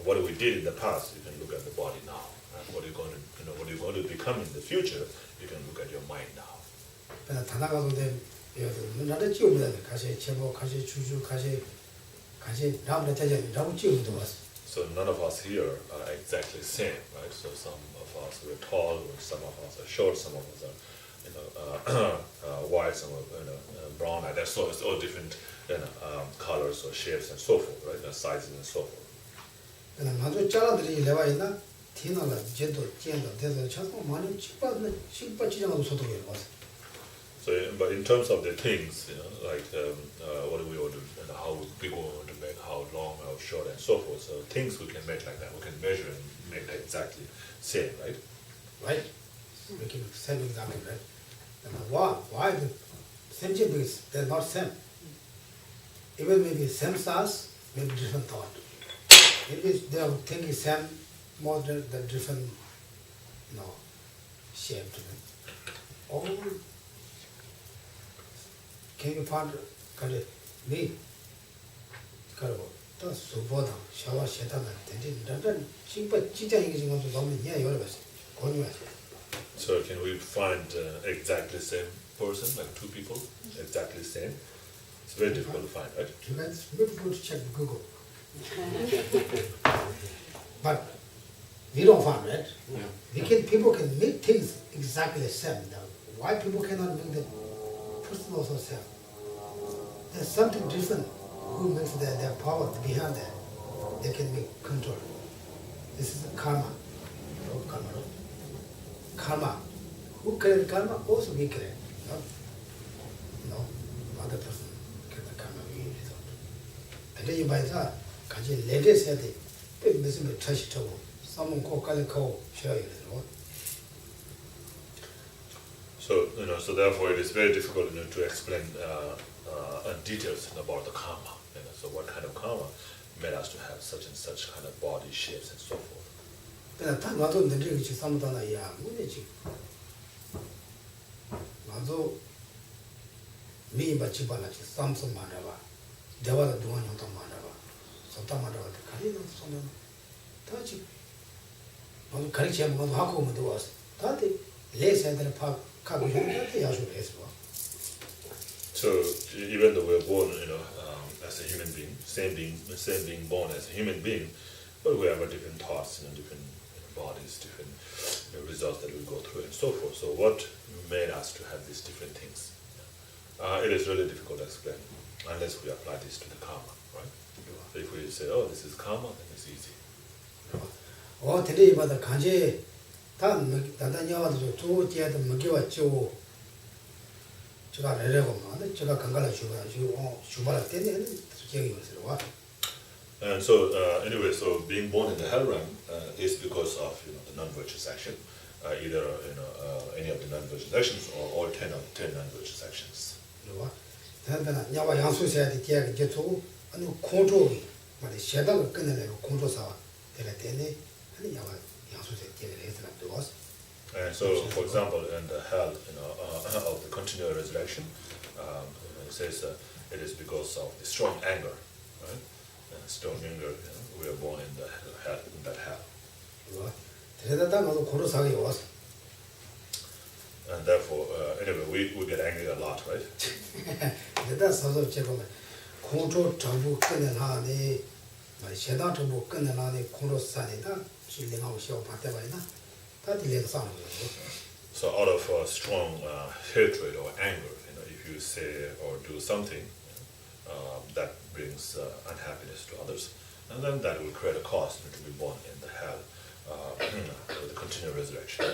what we did in the past, you can look at the body now, and what you're going to become in the future, you can look at your mind now. So none of us here are exactly the same, right? So some of us are tall, some of us are short, some of us are white, some are brown. And so it's all different colors or shapes and so forth, right? And sizes and so forth. So, but in terms of the things, like what do we want to, how big we want to make, how long, how short, and so forth. So things we can make like that. We can measure and make that exactly same, right? Right. Making same exactly, right? And why the same shape is they're not same. Even maybe same size, maybe different thought. Maybe they are thinking same, more than the different, shape to them. All can you find me? That's so bored. Shower, shut up, and So can we find exactly the same person, like two people, exactly the same? It's very difficult to find, right? You guys, maybe go to check Google. But we don't find, right? Yeah. People can make things exactly the same. Now, why people cannot make the person also same? There's something different who makes their power behind that, they can make control. This is karma. Karma. Who create karma? Also we create. No, other person create the karma we result. And then you buy that, can you let it say the big business touch trouble? Someone call show you. So, so therefore it is very difficult, to explain details about the karma. So what kind of karma made us to have such and such kind of body shapes and so forth. 다 나도 내리기 지 삼다나 야 뭐지? 나도 미바치 발라치 삼성 만나봐. 대화도 동안 좀 만나봐. 속다 만나봐. 가리는 소는 다지. 나도 가르쳐 먹어도 하고 뭐도 왔어. 다들 레슨들 파 가고 싶은데 야수를 했어. So even though we're born, as a human being, same being born as a human being, but we have different thoughts, different bodies, different results that we go through and so forth. So what made us to have these different things? It is really difficult to explain unless we apply this to the karma, right? So if we say, oh, this is karma, then it's easy. today about the kanji, 단단히와도 조지에도 먹여왔죠. 제가 내려고 뭐 제가 강가를 주바라 때는 저기 있어요. 와. And so, anyway, so being born in the hell realm is because of the non-virtuous action, either any of the non-virtuous actions or all 10 non-virtuous actions. 그러나 야와 양수세야 되게 제초 아니 공조기 말이 셰다가 끊어내고 공조사와 될 때네 아니 야와 양수세 되게 해서는 또 And so, for example, in the hell, of the continual resurrection, it says it is because of the strong anger, right? And strong anger, we are born in that hell. And therefore, anyway, we get angry a lot, right? That's also 제가 공조 정부 끊어나니 말 셰다 정부 끊어나니 공조사니다 실행하고 싶어 봤대봐이나 다 딜레도 싸는 거죠. So out of strong hatred or anger, if you say or do something that brings unhappiness to others, and then that will create a cause to be born in the hell, the continual resurrection.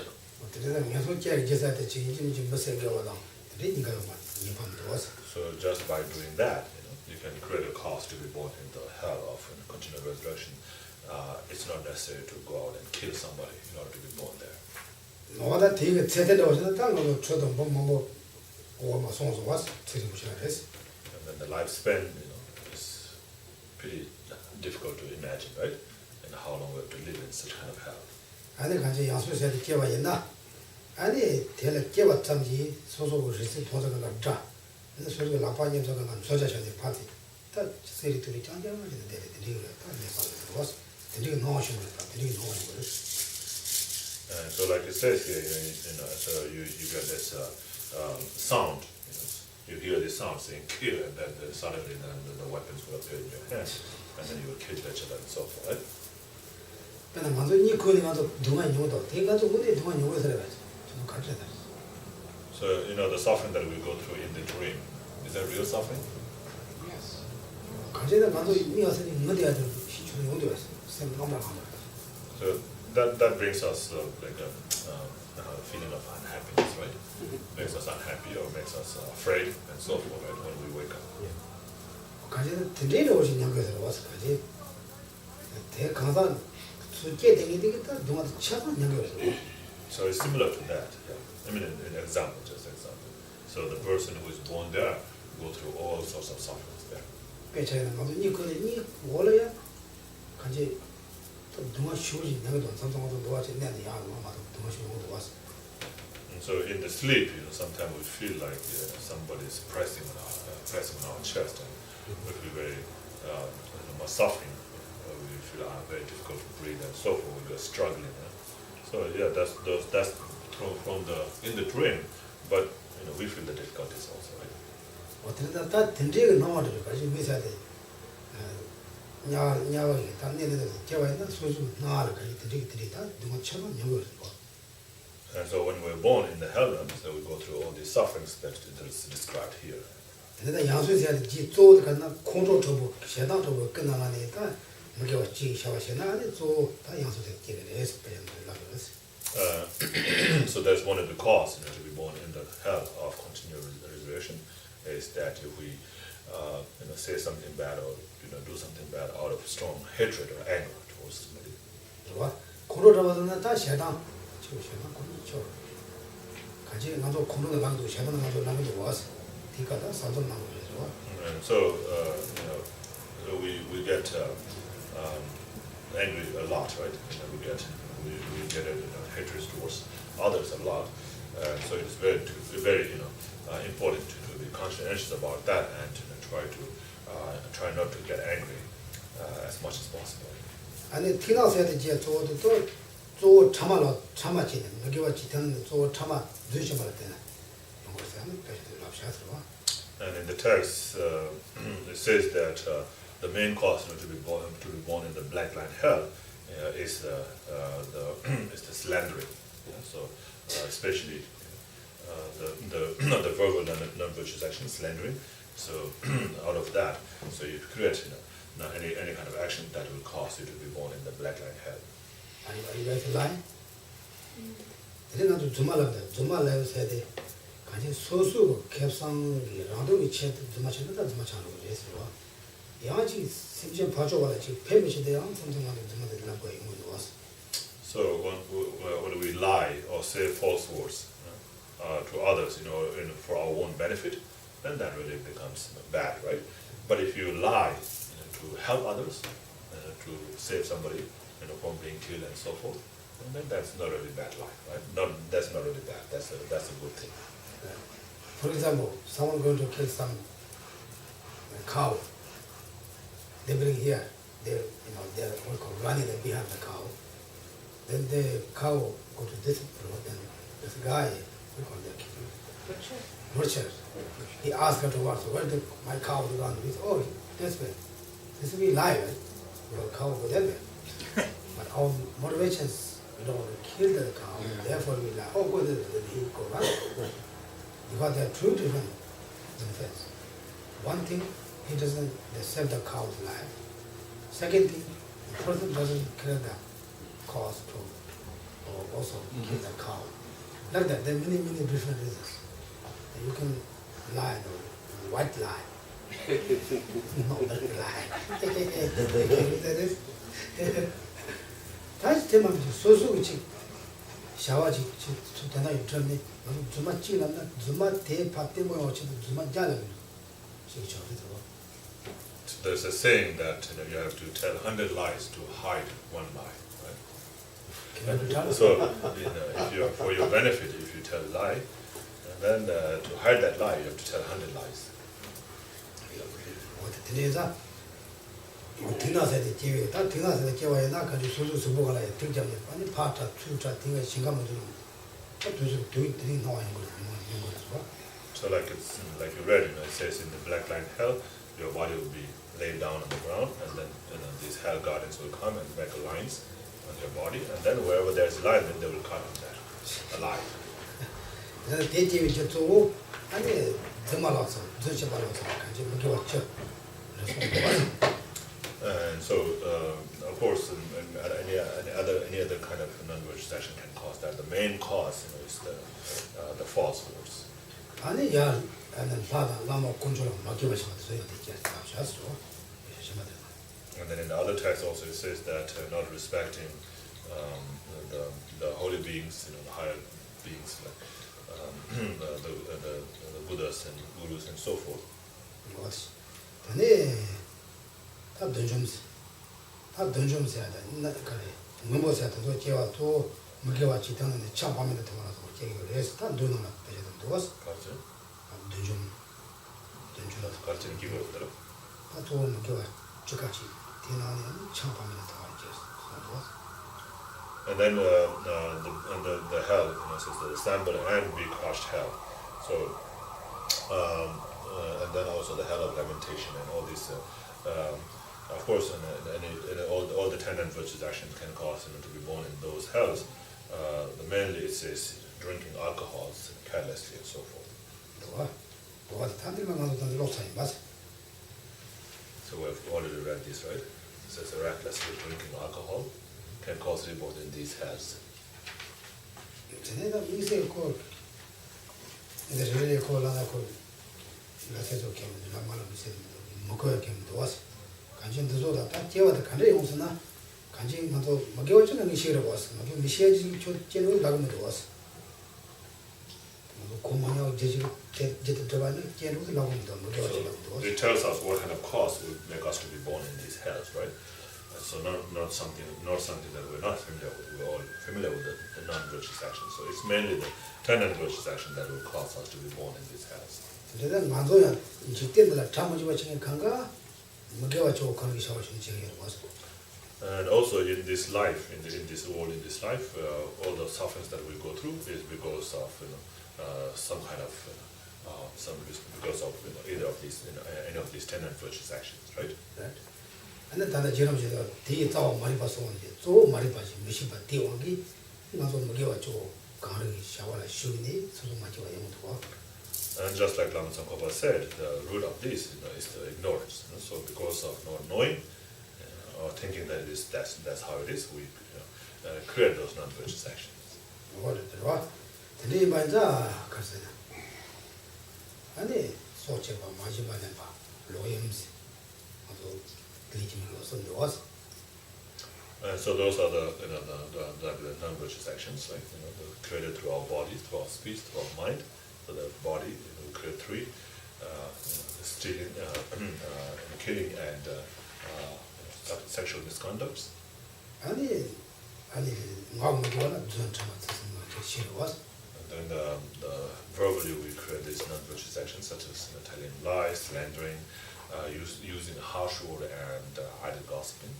So just by doing that, you can create a cause to be born in the hell of continual resurrection. It's not necessary to go out and kill somebody in order to be born there. And then the lifespan, is pretty difficult to imagine, right? And how long we have to live in such kind of hell. 아니 간지 양수세야 되게 있나? 아니 대래 깨와 잠지 소소고 리스 도저가 잡자. 근데 소리가 나빠님 저가 간 소자셔네 파티. 다 세리 둘이 장장을 되는데 되게 다 내가 들어왔어. 되게 노하시는 거다. 되게 노하는 거. And so, like it says here, so you get this sound. You hear this sound saying "kill," and then suddenly the weapons will appear in your hand, and then you will kill each other and so forth. Right? 근데 먼저 이 거리 가서 동안 용도 대가도 근데 동안 용을 들어가지. 좀 가르쳐다. So the suffering that we go through in the dream, is that real suffering? Yes. 가르쳐다 먼저 이 와서 어디야 좀 시추는 용도 왔어. 쌤 너무 많아. So that brings us like a feeling of unhappiness, right? Makes us unhappy or makes us afraid and so forth, right? When we wake up. 가르쳐다 들리러 오신 양에서 와서 가지. 대강산 수계 되게 되겠다. 동안 차선 양에서. So it's similar to that. Yeah. I mean, an example, just example. So the person who is born there go through all sorts of sufferings there. 배차에는 가서 이 거리 이 원래야 가지. 동안 쉬우지 내가도 삼성도 놓아지 내는 야는 아마도 동안 쉬우고 왔어. And so in the sleep, sometimes we feel like somebody is pressing on our chest, and we feel very much suffering. We feel very difficult to breathe and so forth. We are struggling. So yeah, that's from in the dream, but we feel the difficulties also, right? 어떻게 다 된지가 나와도 가지 미사대. 냐와게 단내는 개와이나 소주 나를 가지 되게 다 동안 처럼 연구를 봐. And so when we're born in the hell realm, so we go through all these sufferings that is described here. 근데 양수에서 지 조도 간나 공조 저부 세당 저부 끝나가니까 뭐가 지 샤와시나데 조다 양수에 지게 해서 So that's one of the causes to be born in the hell of continual resurrection, is that if we say something bad or do something bad out of strong hatred or anger towards somebody. 좋아. 고로라고는 다 세당 저 세당 고로 같이 나도 고로는 강도 세당 강도 나도 와서 뒤가다 사돈 나도 좋아. And so we get angry a lot, right? We get hatred towards others a lot. So it's very important to be conscientious about that and try not to get angry as much as possible. 아니 티나서야 되지 저도 또 참아로 참아지는 여기와 지ተ는 저 참아 주시 말 때는 이것을 하는 것이 랍샤스로. And in the text, it says that the main cause to be born in the black line hell is the slandering. Yeah? So especially the verbal non-virtuous action, slandering. So out of that, so you create any kind of action that will cause you to be born in the black line hell. Are you guys lying? 그래도 주말에 해야 돼. 간지 소수 캡상이 라도이 쳇 주마치는다 주마치는 거 있어요. 양아지 심지어 봐줘봐라 지금 폐미시대야 성성하는 주마들 나고 있는 거 왔어. So when we lie or say false words to others, for our own benefit, then that really becomes bad, right? But if you lie to help others, to save somebody, from being killed and so forth, then that's not really bad lie, right? That's not really bad. That's a good thing. For example, someone going to kill some cow. They bring here, they're running behind the cow. Then the cow go to this road, and this guy, we call the butcher. He asked her to watch, where did my cow run? He said, oh, this way. This will be lie, right? Your cow go that way. But our motivation is, we don't want to kill the cow, therefore we lie. Oh, go this way, then he go right. Because they are two different things. One thing, he doesn't save the cow's life. Second thing, the person doesn't create the cause to or also kill the cow. Like that, there are many different reasons. You can lie, the white lie. No, black lie. That is. 다시 대만 소소기 샤와지 되나 있잖니. 주마 찌는다. 주마 대파 때문에 어쩌도 주마 자는. There's a saying that you have to tell 100 lies to hide one lie, right? So if for your benefit, if you tell a lie, and then to hide that lie, you have to tell 100 lies. So like you read, it says in the black line hell, your body will be laid down on the ground, and then these hell guardians will come and make lines on your body, and then wherever there's alignment, they will cut on that alive. And so, of course, any other kind of non-virtuous action can cause that. The main cause, is the false words. And then in the other text also it says that not respecting the holy beings, the higher beings, like the Buddhas and Gurus and so forth. And then the hell, says the assembled and be crushed hell. So, and then also the hell of lamentation and all these. Of course, all the 10 non-virtuous actions can cause to be born in those hells. Mainly it says drinking alcohols carelessly and so forth. what tantriman 가서 단 로차이 맞아. So we've already read this, right? It says a recklessly drinking alcohol can cause rebirth in these hells. 전에다 미세 거 이제 저래 거라나 거 나세도 캠 남만 미세 먹어야 캠 도와서 간신도 줘다 딱 제와도 간에 용서나 간신 가도 먹여주는 게 싫어 왔어. 먹여 미시야지 저 제대로 나가면 도와서 고마워 제지 제대로 들어가는 제대로 나가면 더 먹여주는 도와서 It tells us what kind of cause would make us to be born in these hells, right? So not something that we're not familiar with. We're all familiar with the non-virtuous action. So it's mainly the 10 non-virtuous action that will cause us to be born in these hells. 그래서 만도야 이때들 잠을 지금 간가 먹여와 줘 가는 게 샤워신 제일 와서 And also in this life, in this world, in this life, all the sufferings that we go through is because of some kind of because of either of these any of these 10 non-virtuous actions, right? right. 근데 다들 지금 제가 뒤에 또 많이 봤어 이제 또 많이 봤지 몇십 번 뒤왕기 나도 먹여와 줘 가는 게 샤워라 쉬니 소송 맞지 와 영도 와. And just like Lama Tsongkhapa said, the root of this is the ignorance. So because of not knowing or thinking that that's how it is, we create those non-virtuous actions. 뭐를 들어와. 근데 말자 가서 아니 소체가 마지막에 봐 로염스 아주 들리지면서 들어와서 So those are the non-virtuous actions, like created through our body, through our speech, through our mind. So the body, we create three: stealing, killing, and sexual misconducts. 아니 마음으로나 전처럼 싫어와서 And then verbally we create these non-virtuous actions such as telling lies, slandering, using harsh word, and idle gossiping.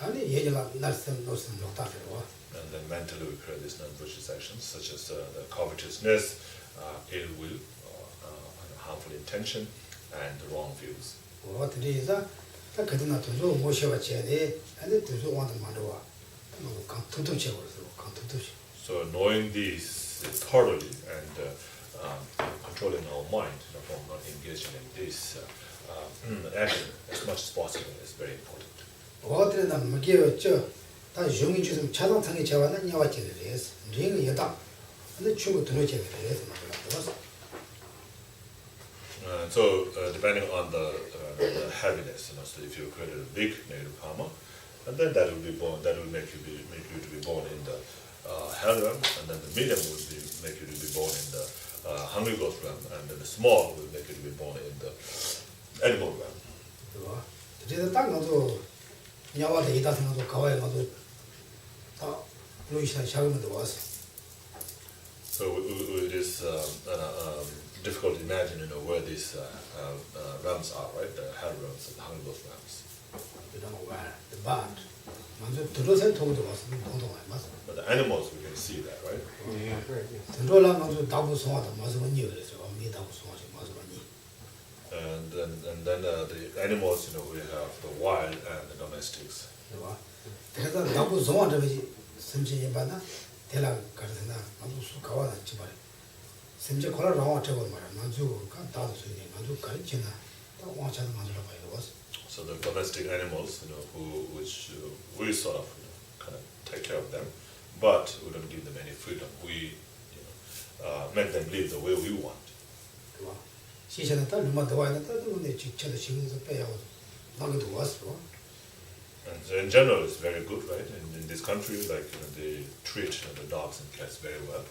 아니 예전에 날선 노선 못하더라고. And then mentally we create these non-virtuous actions such as the covetousness, ill will, harmful intention, and the wrong views. 어디서 딱 그때나 돈도 모셔왔지 돼. 근데 돈도 와도 말어와. 뭐 강투도 쳐버렸어. 강투도. So knowing these thoroughly and controlling our mind from not engaging in this action as much as possible is very important. 어디나 먹여왔죠. 다 용이 좀 차단탕에 잡아는 야왔지 그래서. 링이 여다. 근데 충분 들어오지 그래서 말이야. So depending on the heaviness, so if you created a big negative karma, and then that will be born. That will make you to be born in the hell realm, and then the medium will make you to be born in the hungry ghost realm, and then the small will make you to be born in the animal realm. 그래서 딱 나도 야와도 이다서 나도 가와에 나도 다 루이샤 샤그면도 왔어. So it is difficult to imagine, where these realms are, right? The hell realms and the hungry ghost realms. 이런 거 봐. 반. 먼저 들어서 통도 왔어. 통도 왔어. But the animals, we can see that, right? Yeah, right, yeah. 들어라 먼저 다부 소화도 마서니 그래서 미 다부 소화지 마서니. And then the animals, we have the wild and the domestics. 봐. 그래서 다부 소화도 섬진이 받나? 대라 가르나 아주 수가와다 지발. 섬제 콜라 라와 저거 말아. 만주 가 다도 소리 만주 가르치나. 또 와차도 만주라 봐요. 왔어. So the domestic animals, which we sort of kind of take care of them, but we don't give them any freedom. We, make them live the way we want. 봐. 시선에 따라 누가 더 와야 된다. 근데 직접도 신경서 빼야 하고 나기도 왔어. And so in general, it's very good, right? In this country, like they treat the dogs and cats very well.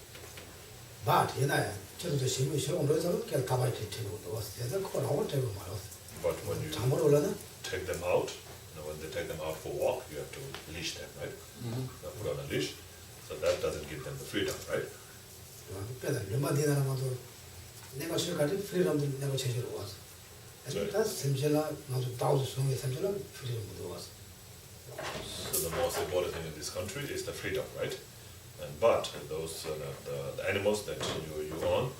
봐, 얘나야. 저도 신경 싫어. 그래서 그냥 가만히 되고 왔어. 그래서 그거 나와 되고 말았어. But when you 잠을 올라나? take them out, when they take them out for a walk, you have to leash them, right? Put on a leash. So that doesn't give them the freedom, right? 빼다 얼마 되나 나도 내가 실까지 프리덤도 내가 제대로 왔어. 다 샘질라 나도 다우스 송에 샘질라 프리덤 못 왔어. So the most important thing in this country is the freedom, right? But those the animals that you own,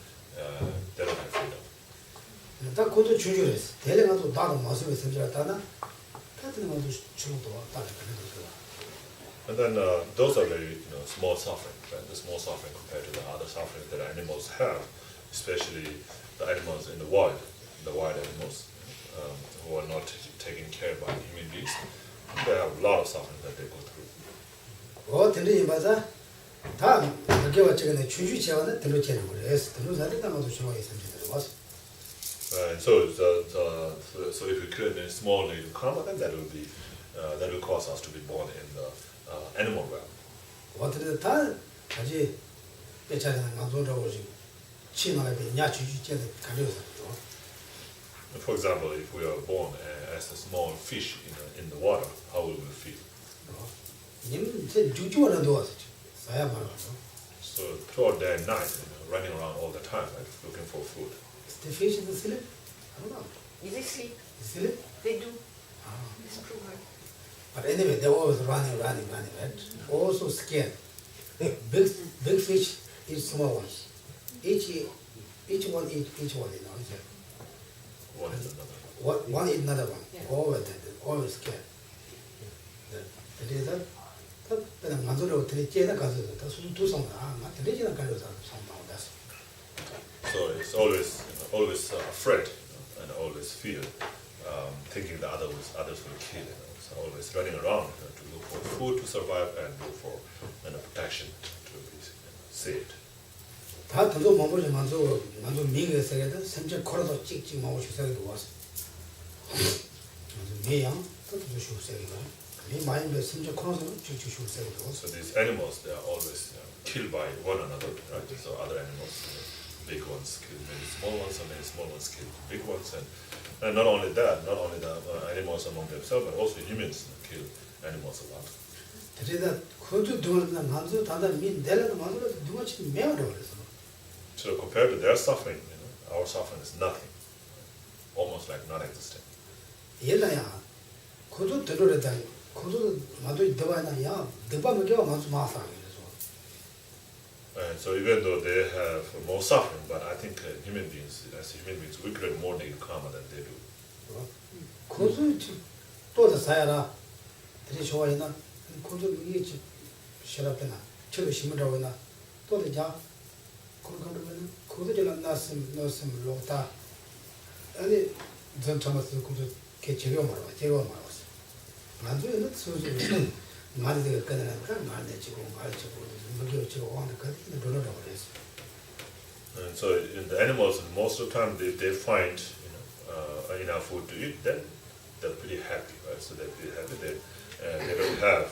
they don't have freedom. 딱 그것도 주저했어. 대략도 나도 마음에 샘질했다나 다들 나도 주로도 왔다 그랬어. And then those are very small suffering, right? The small suffering compared to the other suffering that animals have, especially the animals in the wild animals who are not taken care by human beings, they have a lot of suffering that they go through. tenri imbaza 다 그게 왔지가 주주 제와는 들로 제는 거예요. 들로 자리다 모두 주로 있습니다. was. So if we create a small little karma, then that will cause us to be born in the animal realm. 어떻게 다 아직 배차는 만족하고 지금 치마에 냐 주주 제는 가려서 For example, if we are born as a small fish in the water, how will we feel? 님 주주원은 도와서 사야 말아서. So throughout day and night, running around all the time, right, looking for food. The fish is asleep? I don't know. Is it sleep? Asleep? They do. It's proven. But anyway, they're always running, right? Also scared. Big fish eat small ones. Each one eat each one, you know. One is another. One eat another one. Yeah. Always scared. That is that. 그냥 만들어 드리지나 가서 다 수준 두성아. 나 드리지나 가려서 상담을 했어. So it's always afraid and always fear, thinking that others will kill. So always running around to look for food to survive and look for protection to be saved. 다 들도 먹으지 만도 미국에서도 심지어 코로도 찍찍 먹을 수 있어도 왔어. 미양 또 주시고 세기가. 이 마인드 심지어 코로도 찍찍 주시고 세기도 왔어. So these animals, they are always killed by one another, right? So other animals, big ones kill many small ones, and many small ones kill big ones, and not only that, not only the animals among themselves, but also humans kill animals a lot. 그래다 그것도 누가 만도 다다 민 내려도 만도 누가 지금 매어려 그래서. So compared to their suffering, our suffering is nothing, almost like non-existent. 얘라야 그것도 들으려다 그것도 만도 더와나야 더바 먹여 만도 마사 그래서. And so even though they have more suffering, but I think as human beings, we create more negative karma than they do. 그것도 또다 사야라. 들이 좋아해나 그것도 이게 싫어하나 저도 심으라고나 또도 자 그러면 그것도 좀 나스면 로다 아니 전 참았어 그것도 개체로 말아 나중에는 소소히 말이 되게 끝나니까 말내 지고 먹이고 하는 거 놀러라고 그랬어. And so in the animals, most of the time, if they find enough food to eat, then they're pretty happy, right? So they're pretty happy. They don't have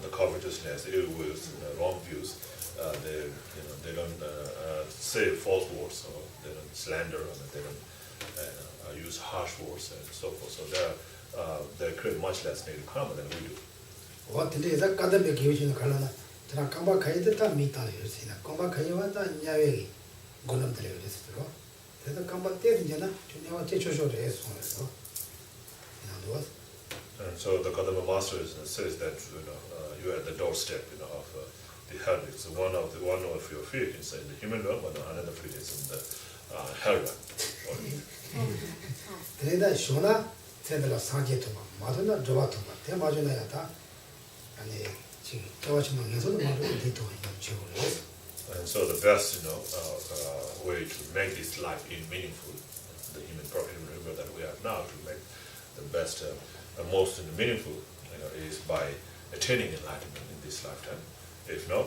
the covetousness, ill wills, wrong views. They don't say false words, or they don't slander, and they don't use harsh words and so forth. So they create much less negative karma than we do. 어떻게 해서 까다롭게 기우시는 갈라나 저랑 깜박 가이드다 미타는 이랬으나 깜박 가이와다 냐외기 고놈들이 그랬어. 그래서 깜박 때든지나 주냐와 제초쇼를 했어. 그래서 And so the Kadamba Master says that you're at the doorstep of the hell. So one of your feet is in the human realm, and another feet is in the hell realm. 그래다 쇼나 제대로 상제토마 마도나 조바토마 대마주나야다 아니 지금 저와치만 해서도 말을 뒤도 지고를 And so the best way to make this life meaningful, the human river that we have now, to make the best most meaningful is by attaining enlightenment in this lifetime. If not,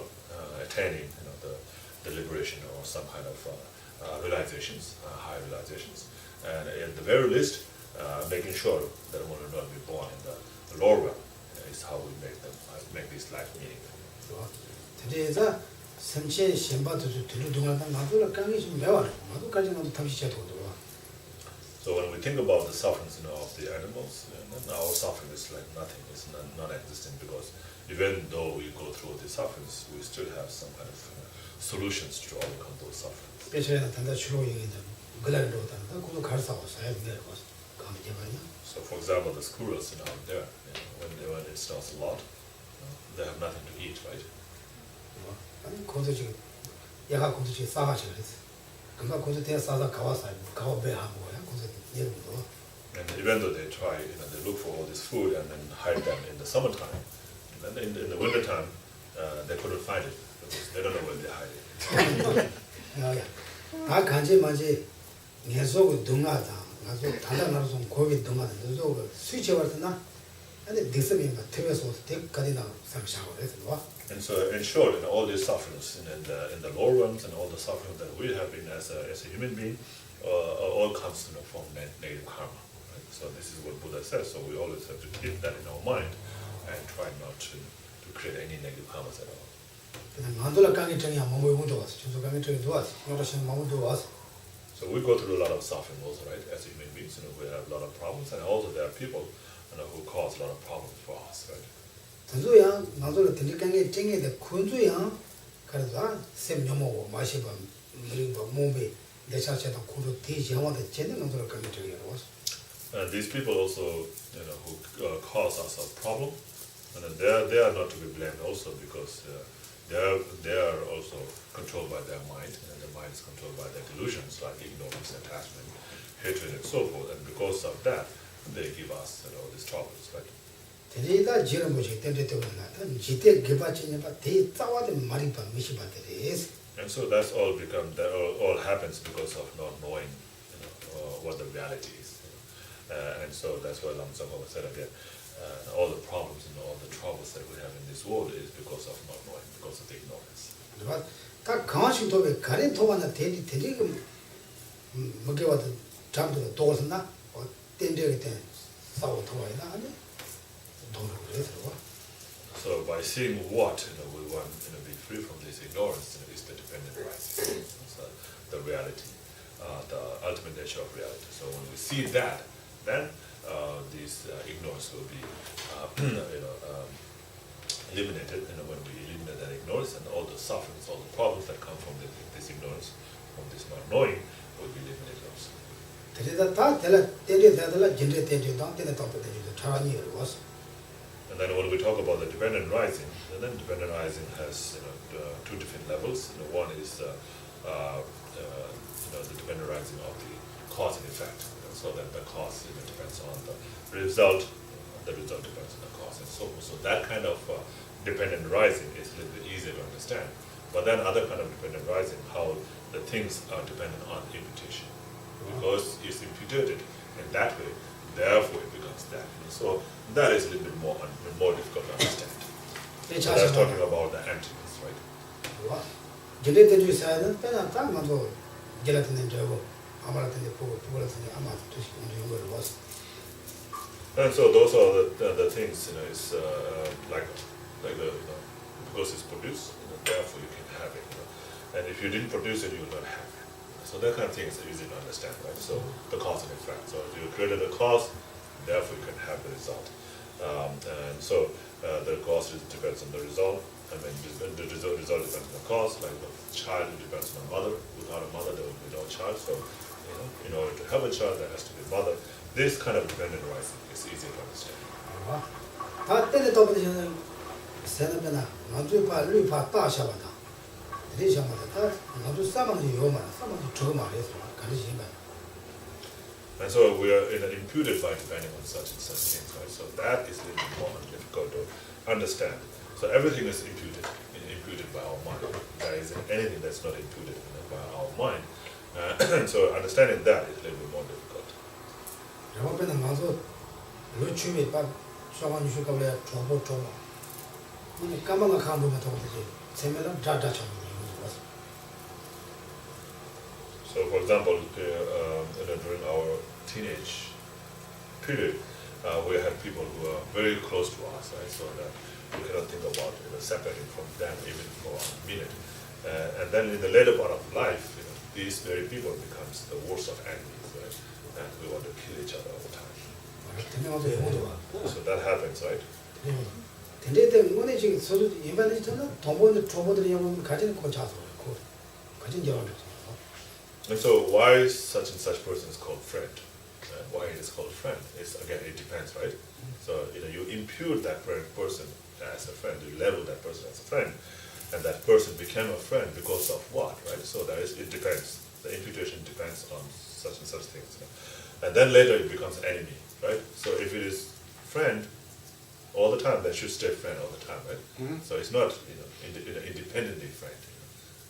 attaining the liberation or some kind of realizations, high realizations, and at the very least, making sure that one will not be born in the lower realm is how we make this life meaningful. 그래서 삼체 신바도 들으동안 나도 강이 좀 매워요. 나도까지 나도 탐시쳐도 들어. So when we think about the sufferings of the animals, our suffering is like nothing, it's non-existent, because even though we go through the sufferings, we still have some kind of solutions to overcome those sufferings. 스페셜한 단다 주로 얘기는 글라리로 단다 그거 가르사고 사야 돼. 가면 되거든요. So for example, the squirrels out there, when it snows a lot, they have nothing to eat, right? 아니 거기서 지금 얘가 거기서 지금 싸가지고 그랬어. 그러니까 거기서 대야 싸서 가와서 가와 배 하고 거야. 거기서 얘도. And even though they try, they look for all this food and then hide them in the summertime, and then in the wintertime, they couldn't find it because they don't know where they hide it. 다 간지 마지 계속 동하다. 가서 다다나로 좀 고기 동하다. 저 스위치 왔나? 아니 디스미가 틀어서 대까지나 상상을 해서 와. And so, in short, all these sufferings in the lower realms and all the suffering that we have been as a human being, all comes from negative karma. Right? So this is what Buddha says. So we always have to keep that in our mind and try not to create any negative karmas at all. 그냥 만돌아 강의 정이 안 먹고 온도 왔어. 주소 강의 정이 좋았어. 여러신 마음도 왔어. So we go through a lot of suffering also, right? As human beings, we have a lot of problems, and also there are people who cause a lot of problems for us, right? 전소양 만돌아 들리강의 정에데 군주양 그래서 샘녀모고 마시바 그리고 몸에 내사체도 고로 대지형한테 제대로 만돌아 강의 정이 왔어. And these people also, who cause us a problem, and they are not to be blamed also because they are also controlled by their mind, and their mind is controlled by their delusions like ignorance, attachment, hatred, and so forth. And because of that, they give us these troubles, right? 대리다 지는 것이 때때때나 지대 개발진이 봐 대자와데 말이 봐 미시 봐들이. And so that's all all happens because of not knowing, what the reality is. And so that's why Tsongkhapa said again, all the problems and all the troubles that we have in this world is because of not knowing, because of the ignorance. 다 강화식 도에 가린 도와나 대리 먹게 와도 잠도 도was나 땡데게 때 싸워 도와이나 아니 도로 그래서 So by seeing what we want to be free from this ignorance is the dependent rising. So the reality, the ultimate nature of reality. So when we see that, then this ignorance will be eliminated. And when we eliminate that ignorance, and all the sufferings, all the problems that come from this ignorance, from this not knowing, will be eliminated also. 대리다 다 될라 때리다들 진짜 때리다 때는 또 때리다 차라니 was. And then when we talk about the dependent rising, and then dependent rising has two different levels. One is the dependent rising of the cause and effect. So that the cause depends on the result depends on the cause, and so forth. So that kind of dependent rising is a little bit easier to understand. But then other kind of dependent rising, how the things are dependent on imputation, because it's imputed in that way, therefore it becomes that. So that is a little bit more difficult to understand. So that's talking about the emptiness, right? 와. 진리대주 사는 때는 딱 맞고 gelati는 저거 아마라든지 보고 보고라든지 아마 도시 운동 걸 was. And so those are the things, is like because it's produced, therefore you can have it. And if you didn't produce it, you will not have it. So that kind of thing is easy to understand, right? So the cause and effect. So if you created a cause, therefore you can have the result. And so the cause depends on the result. I mean, the result depends on the cause. Like the child depends on a mother. Without a mother, there will be no child. So in order to have a child, there has to be a mother. This kind of dependent rising is easy to understand. 다 때는 또 버리는 세는면아 나도 봐 루파 따샤바다. 대리샤마다 나도 싸만지 요만 싸만지 저거 말해서 가르치면. And so we are imputed by depending on such and such things, right? So that is a little bit more difficult to understand. So everything is imputed by our mind. There isn't anything that's not imputed by our mind. So understanding that is a little bit more difficult. 여러분은 가서 루치미 밥 소만 주실까래 줘보 줘봐. 근데 까만가 가보면 더 되지. 세면은 자자처럼 이거. So for example, during our teenage period, we had people who are very close to us, right? So that we cannot think about separating from them even for a minute. And then in the later part of life, these very people becomes the worst of enemies, right? And we want to kill each other all the time. So that happens, right? 근데 때문에 지금 서로 일반적인 저는 도모들이 영웅 가지는 고차서 가진 경험이 없어. And so why is such and such person is called friend? Why it is called friend? It's again, it depends, right? So you impute that person as a friend, you label that person as a friend, and that person became a friend because of what, right? So it depends. The imputation depends on such and such things, and then later it becomes enemy, right? So if it is friend all the time, then should stay friend all the time, right? So it's not independently friend.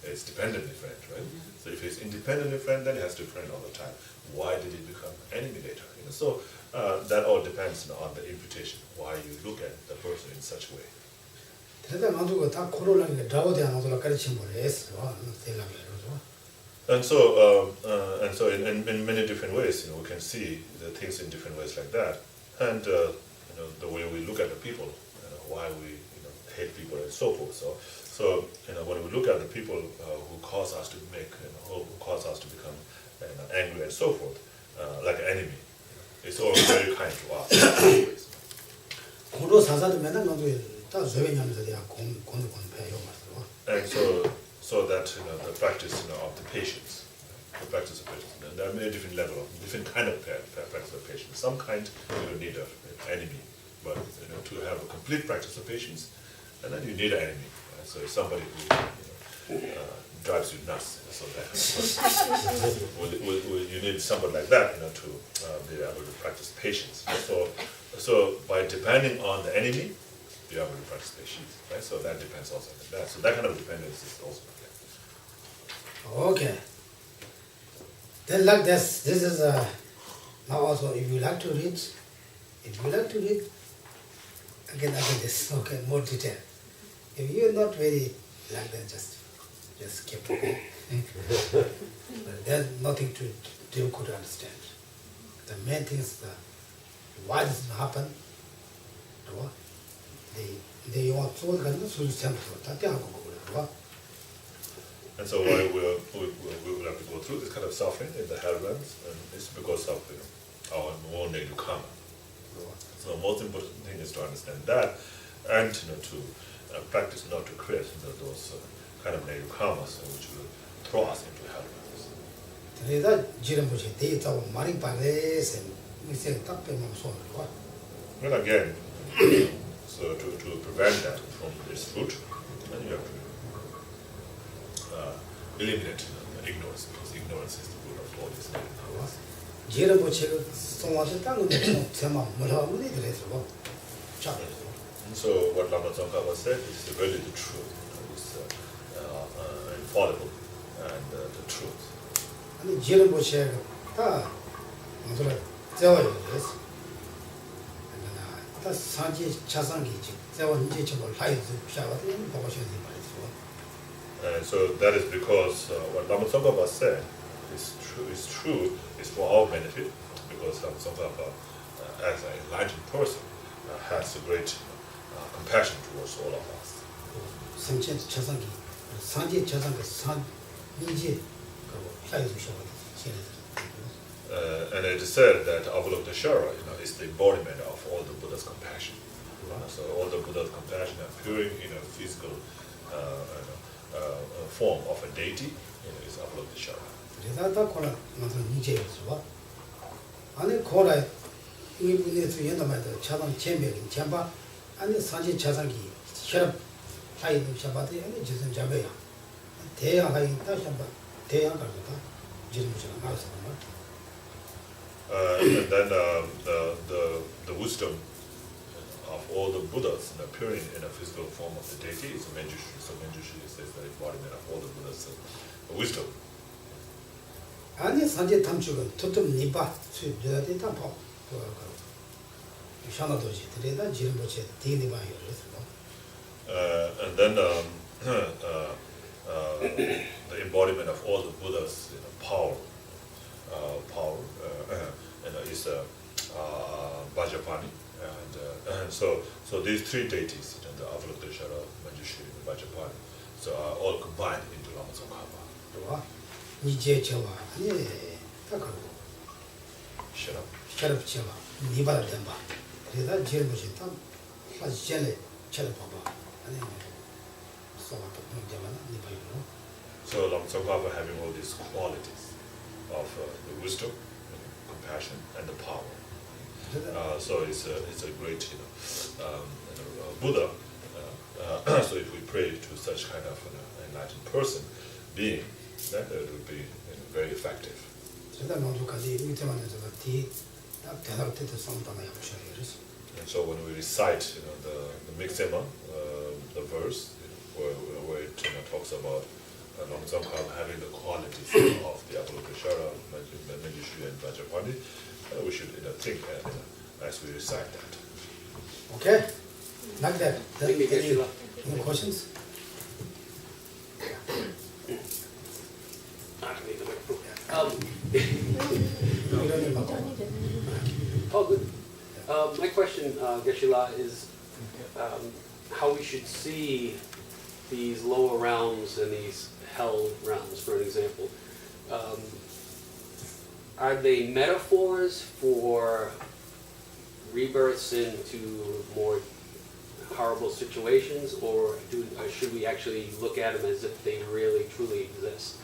It's dependently friend, right? So if he's independently friend, then he has to friend all the time. Why did he become enemy later? So that all depends on the imputation, why you look at the person in such a way. And so in many different ways, we can see the things in different ways like that. And the way we look at the people, why we hate people and so forth. So when we look at the people who cause us to who cause us to become angry and so forth, like an enemy, it's all very kind to us. And so that the practice of the patience, and there are many different levels, different kind of practice of patience. Some kind you don't need an enemy, but to have a complete practice of patience, and then you need an enemy. Right? So if somebody who drives you nuts, so that you need somebody like that to be able to practice patience. So by depending on the enemy, you're able to practice patience. Right? So that depends also on that. So that kind of dependence is also there. Okay. Then like this is now also if you like to read, again this, okay, more detail. If you're not very like that, just keep going. But there's nothing too difficult to understand. The main thing is why does it happen? They want to And so why we will have to go through this kind of suffering in the arrogance, and it's because of our own negative karma. So the most important thing is to understand that, and to practice not to create those kind of negative karmas which will throw us into arrogance. And again, so to prevent that from its root, then you have to eliminate ignorance, because ignorance is the root of all these negative karmas. And so what Lama Tsongkhapa said is really the truth. It's infallible and the truth. And so that is because what Lama Tsongkhapa said is true, is for our benefit, because Lama Tsongkhapa, as an enlightened person, has a great compassion towards all of us. And it is said that Avalokiteshvara, is the embodiment of all the Buddha's compassion. So all the Buddha's compassion appearing in a physical form of a deity is Avalokiteshvara. And then the wisdom of all the Buddhas appearing in a physical form of the deity is Menjushi. So Menjushi is the embodiment of all the Buddhas' wisdom. And then the embodiment of all the Buddhas' power is Vajrapani, and so these three deities, the Avalokiteshvara, Manjushri, and Vajrapani, so are all combined into Lama Tsongkhapa. So Lama Tsongkhapa having all these qualities of the wisdom, compassion, and the power. So it's a great Buddha. So if we pray to such kind of enlightened person, being, then it will be very effective. And so when we recite the Miksema, the verse where it talks about along Tsongkhapa having the qualities of the Avalokiteshvara, Manjushri, and Vajrapani, we should think as we recite that. Okay? Like that. Thank you, Geshela. Any questions? You don't need it. Oh, good. My question, Geshela, is how we should see these lower realms and these hell realms, for an example. Are they metaphors for rebirths into more horrible situations, or should we actually look at them as if they really, truly exist?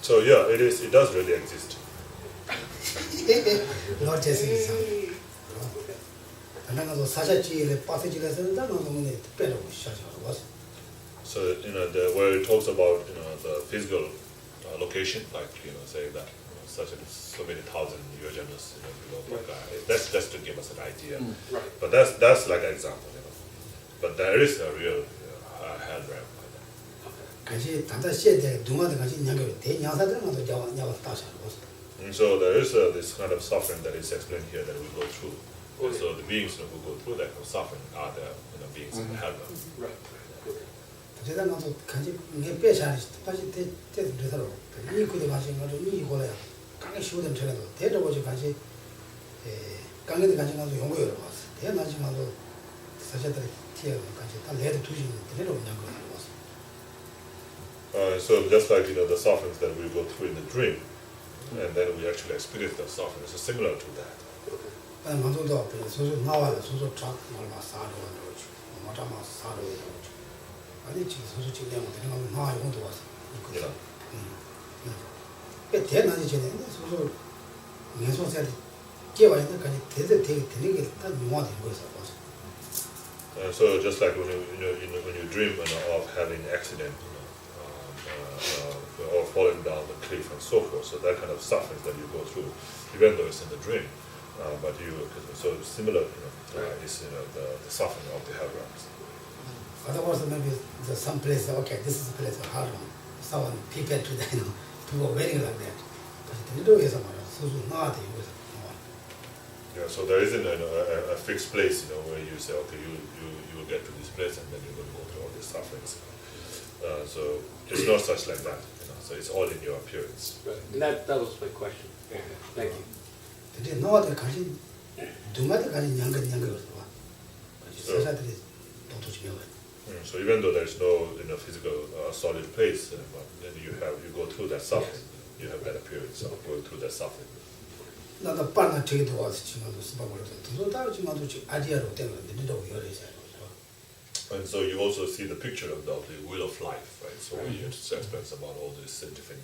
So yeah, it does really exist. Not just in some. And then also Sajachi, the passage lesson, that was only the better was. So where it talks about the physical location, like say that so many thousand yojanas below Paka. That's just to give us an idea. Right. But that's like an example, But there is a real hell realm like that. Kanshi tanda shede dunga de kanshi nyanga de nyasa de ngado jawa nyawa tasha was. And so there is this kind of suffering that is explained here that we go through. And so the beings who go through that kind of suffering are the beings in the hell realm. Right. Okay. 제가 나도 kanshi nge pecha 다시 대 되더라고. 이 그대 kanshi ngado 이 고래야. 강에 쉬우던 전에도 대저보지 kanshi 강에도 kanshi ngado 연구를 봤어. 대나지 ngado 사제들이 티어 kanshi 다 레드 두지 되려고 연구를 봤어. So just like the sufferings that we go through in the dream, and then we actually experience the suffering, it's similar to that. 아니 만도도 앞에 소소 나와라 소소 쫙 얼마 사로 그러지. 뭐다마 사로 그러지. 아니 지금 소소 지금 내가 되는 거 나와 이것도 왔어. Yeah. 그 대나지 전에 소소 예소세 깨와 있는 까지 대대 되게 되는 게다 용화된 거였어. So just like when you dream of having accident, or falling down the cliff and so forth, so that kind of suffering that you go through, even though it's in the dream, but so similar, is the suffering of the hell realms. Otherwise, maybe there's some place. Okay, this is a place of hard one. Someone prepared to to go wedding like that. But the little is so not Yeah, so there isn't a fixed place, where you say, okay, you will get to this place and then you're going to go through all these sufferings. So it's not such like that, so it's all in your appearance. Right. And that was my question. Okay. Thank you. 근데 너한테 가진 누구한테 가진 양근양근을 봐. 사자들이 도토지면. So even though there's no physical solid place, but then you go through that suffering, you have that appearance of going through that suffering. 나도 빨리 저기 도와서 지금도 수박을 또 다르지만도 아디아로 되는 데도 열어서. And so you also see the picture of the wheel of life, right? So you explains about all these different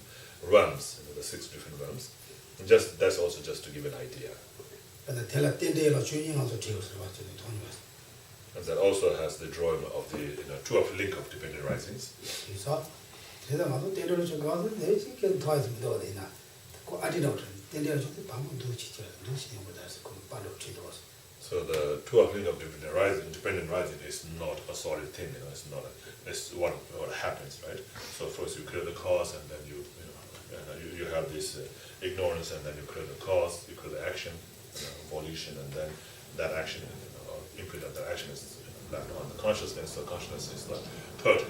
realms, the 6 different realms. And that's also just to give an idea. And that also has the drawing of the two of link of dependent risings. So the two of link of dependent rising is not a solid thing, it's not it's what happens, right? So first you clear the cause, and then you have this ignorance, and then you clear the cause, you clear the action, volition, and then that action, imprint of that action is left on the consciousness. So consciousness is the third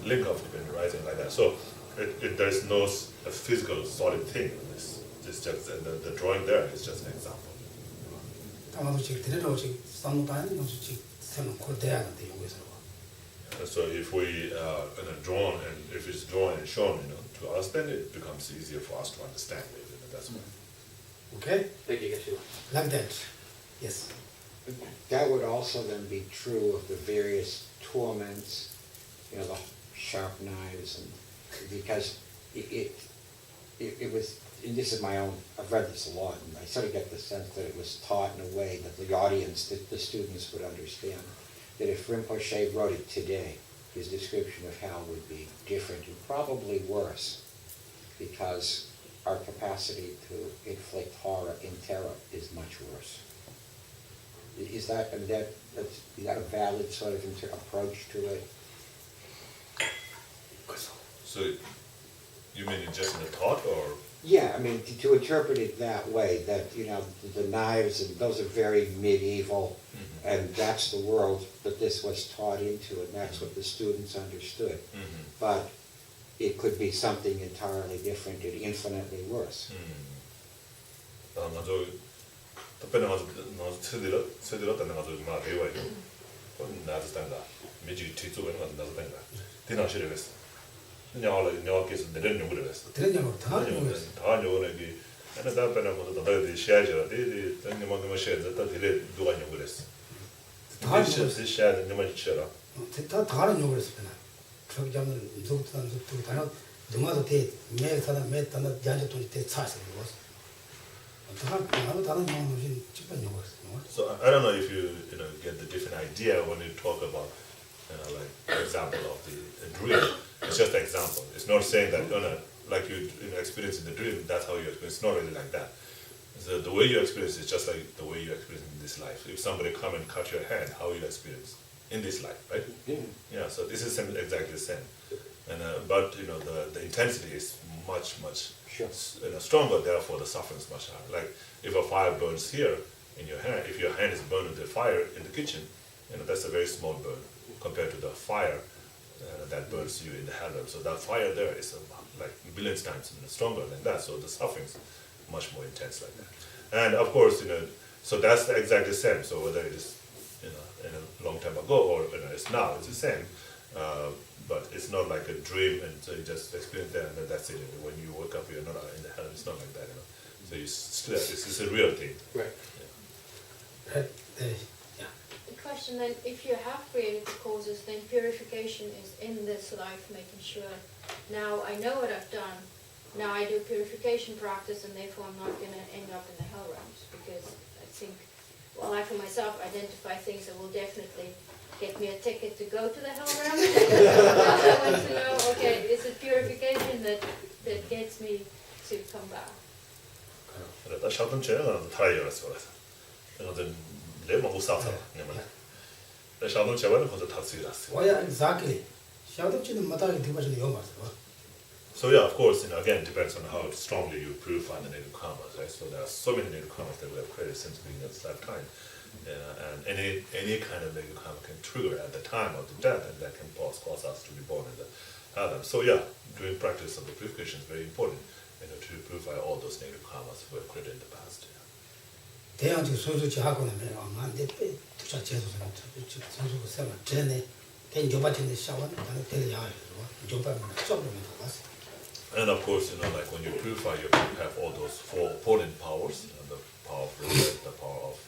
link of dependent rising, like that. So there is no a physical solid thing. It's just the drawing there is just an example. So if we drawn, and if it's drawn and shown, to us, then it becomes easier for us to understand it. That's why. Okay? Thank you, Geshela. Like that. Yes. That would also then be true of the various torments, the sharp knives, and because it was, and this is my own, I've read this a lot, and I sort of get the sense that it was taught in a way that the audience, that the students would understand, that if Rinpoche wrote it today, his description of hell would be different and probably worse. because our capacity to inflict horror in terror is much worse. Is that a valid sort of approach to it? So, you mean just in the thought, or? Yeah, I mean, to interpret it that way, that, you know, the knives, and those are very medieval, and that's the world that this was taught into, and that's what the students understood. But it could be something entirely different and infinitely worse. 먼저 답변을 먼저 세들었다는 가지고 막 배워야죠. 나도 단가 미지 뒤쪽에 가서 나도 단가. 디나 싫어했어. 냐와께서 내는 용을 했어. 드렸냐고 다 다 요거는 ana da pena mo da da share de tangi mo ma share da dire duga nyong res 다 se share de ma chera 다 다른 욕을 했으나 저기 잡는 누구도 다른 누가도 대 매사다 매다나 야지 돈이 대 차서 그거 다른 욕은 집안 욕을 했어. So I don't know if you get the different idea when you talk about like example of the dream. It's just an example. It's not saying that like you experience in the dream, that's how you experience. It's not really like that. So the way you experience is just like the way you experience in this life. If somebody come and cut your hand, how you experience in this life, right? Yeah. So this is exactly the same. And but the intensity is much stronger. Therefore, the suffering is much higher. Like if a fire burns here in your hand, if your hand is burned with the fire in the kitchen, that's a very small burn compared to the fire that burns you in the hell. So that fire there is like billions times stronger than that. So the suffering is much more intense like that. And of course, so that's exactly the same. So whether it is in a long time ago or it's now, it's the same. But it's not like a dream, and so you just experience that, and then that's it. When you wake up, you're not in the hell. It's not like that. So you still, it's a real thing. Right. Yeah. The question then, if you have created the causes, then purification is in this life, making sure, now I know what I've done, now I do purification practice, and therefore I'm not going to end up in the hell realms, because I think, well, I for myself identify things that will definitely get me a ticket to go to the hell realm. I want to know, okay, is it purification that gets me to come back? 그래서 샤든 제가 타이어라서 그래서 레몬 우사서 네만 샤든 제가는 거기서 탔으라서 Why exactly? 샤도치는 마다기 디바시는 요 말이야. So yeah, of course, again, it depends on how strongly you purify the native karmas, right? So there are so many native karmas that we have created since the beginning of this lifetime. And any kind of negative karma can trigger at the time of the death, and that can cause us to be born in the Adam. So yeah, doing practice of the purification is very important, to purify all those negative karmas we have created in the past. 대양지 소수지 하고 나면 안돼 투자 제도서 소수고 세마 전에 된 조바진의 샤원 나는 데려야 조바는 좁으면 가서. And of course, like when you purify, you have all those four opponent powers, the power of regret, the power of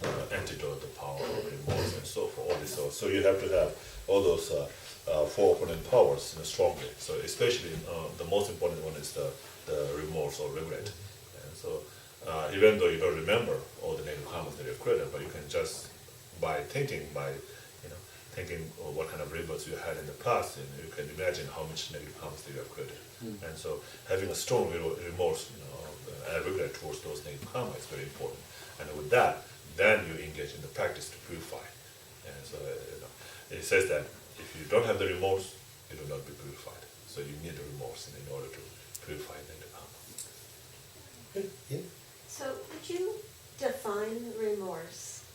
the antidote, the power of remorse, and so forth. All this. So you have to have all those four opponent powers strongly. So especially the most important one is the remorse or regret. And so even though you don't remember all the negative karmas that you've created, but you can just by thinking what kind of rebirths you had in the past, and you can imagine how much negative karmas that you have created. And so having a strong remorse and regret towards those negative karma is very important. And with that, then you engage in the practice to purify. And so it says that if you don't have the remorse, you will not be purified. So you need the remorse in order to purify negative karma. Yeah. So could you define remorse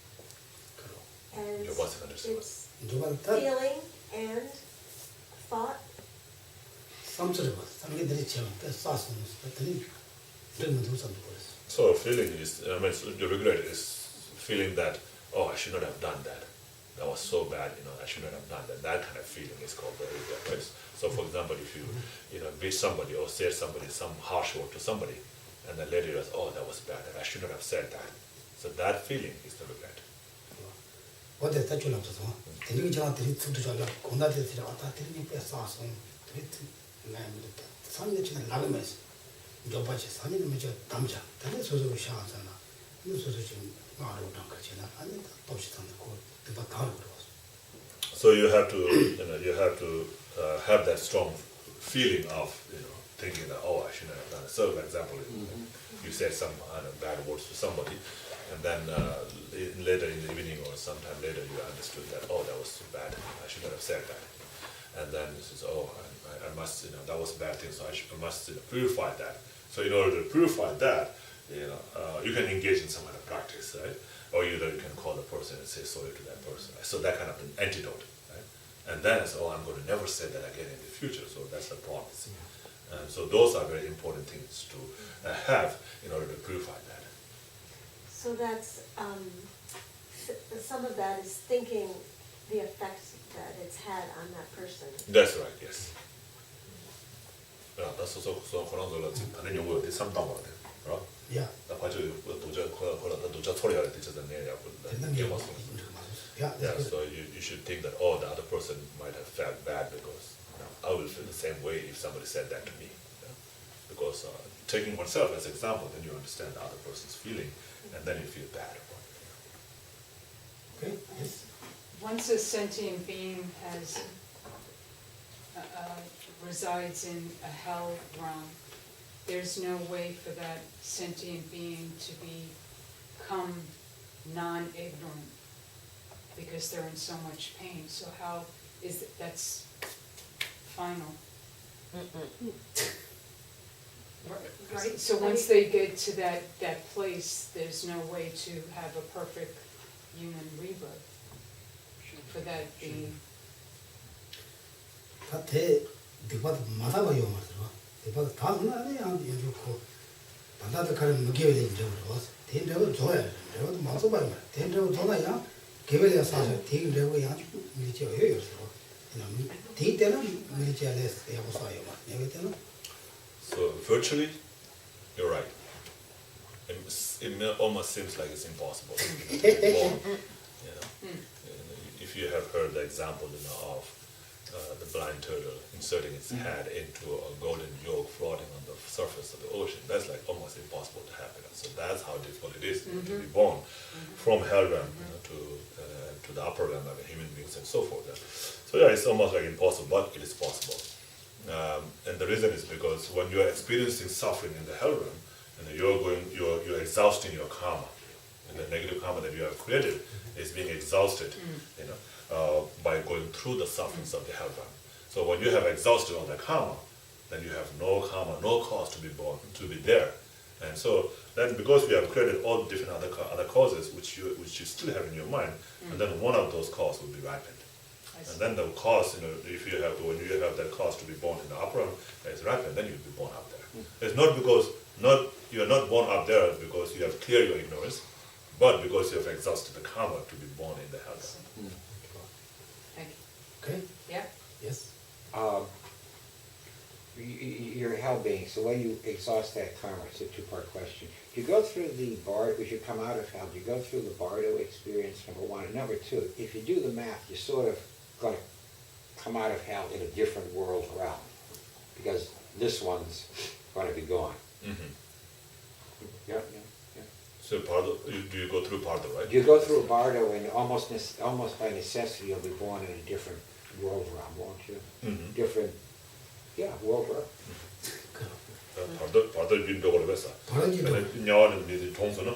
as it's 조바는 다 feeling and thought? 삼스러워. 상대들이 제가 때 싸서는 했더니 이러면 도산도 그랬어. So feeling is, so the regret is feeling that, oh, I should not have done that. That was so bad, I should not have done that. That kind of feeling is called the regret. Right? So for example, if you, beat somebody or say somebody some harsh word to somebody, and then later you realize, oh, that was bad, and I should not have said that. So that feeling is the regret. 어디 대출 없어서 대중이 저한테 투도 잘라 공나한테 들어갔다 대중이 뺏어서 드리트 나이미다 산내치는 나가면서 조바지 산이면 저 담자 다른 소소로 샤하잖아 이 소소 지금 말로 당가지나 아니 도시 산고 그거 다 그러고. So you have to have that strong feeling of thinking that, oh, I shouldn't have done it. So, for example, you said some bad words to somebody, and then later in the evening or sometime later you understood that, oh, that was too bad, I shouldn't have said that. And then you says, oh, I must, that was a bad thing, so I must purify that. So in order to purify that, you can engage in some kind of practice, right? Or either you can call the person and say sorry to that person. So that kind of an antidote, right? And then it's, oh, I'm going to never say that again in the future. So that's the promise. And so those are very important things to have in order to purify that. So that's, some of that is thinking the effects that it's had on that person. That's right, yes. That's also so 그런 걸로 다른 용어들 상담하거든, right? Yeah. 나 과저 도저 처리할 때 진짜 내야 Yeah, so you should think that, oh, the other person might have felt bad because I will feel the same way if somebody said that to me. Because taking oneself as an example, then you understand the other person's feeling, and then you feel bad about it. Okay, yes. Once a sentient being has resides in a hell realm, there's no way for that sentient being to become non-ignorant because they're in so much pain. So how is it, that's final? Right, so once they get to that place, there's no way to have a perfect human rebirth for that being. 다 대바도 마다봐요 말이야. 대바도 다 그나네 안 좋고 반다도 가는 무게에 대한 적으로 대대로 줘야 돼. 내가 마서 봐요. 대대로 줘놔야 개별에 사서 대대로 야 미리지 해요. 그냥 대대는 미리지 알아서 하고 써요. 내가 때는 So virtually, you're right. It almost seems like it's impossible. If you have heard the example of the blind turtle inserting its head into a golden yolk floating on the surface of the ocean, that's like almost impossible to happen. So that's how difficult it is to be born from hell realm to the upper realm of human beings and so forth. So yeah, it's almost like impossible, but it is possible. And the reason is because when you are experiencing suffering in the hell realm, and you're exhausting your karma, and the negative karma that you have created is being exhausted, by going through the sufferings of the hell realm. So when you have exhausted all the karma, then you have no karma, no cause to be born, to be there. And so then because we have created all different other causes which you still have in your mind, and then one of those causes will be ripened. And then the cause, if you have, when you have that cause to be born in the upper realm, it's ripened, then you'll be born up there. It's not because you are not born up there because you have cleared your ignorance, but because you have exhausted the karma to be born in the hell realm. Thank you. okay. Yeah? Yes. You're a hell being, so when you exhaust that karma, it's a two-part question. Do you go through the Bardo, as you come out of hell, do you go through the Bardo experience, number one? And number two, if you do the math, you're sort of going to come out of hell in a different world realm, because this one's going to be gone. Yeah. So Pardo, do you go through Pardo, right? You go through a Bardo, and almost by necessity, you'll be born in a different world realm, won't you? Different, world realm. Pardo 빈도고를 했어. 근데 냐와는 미리 동서는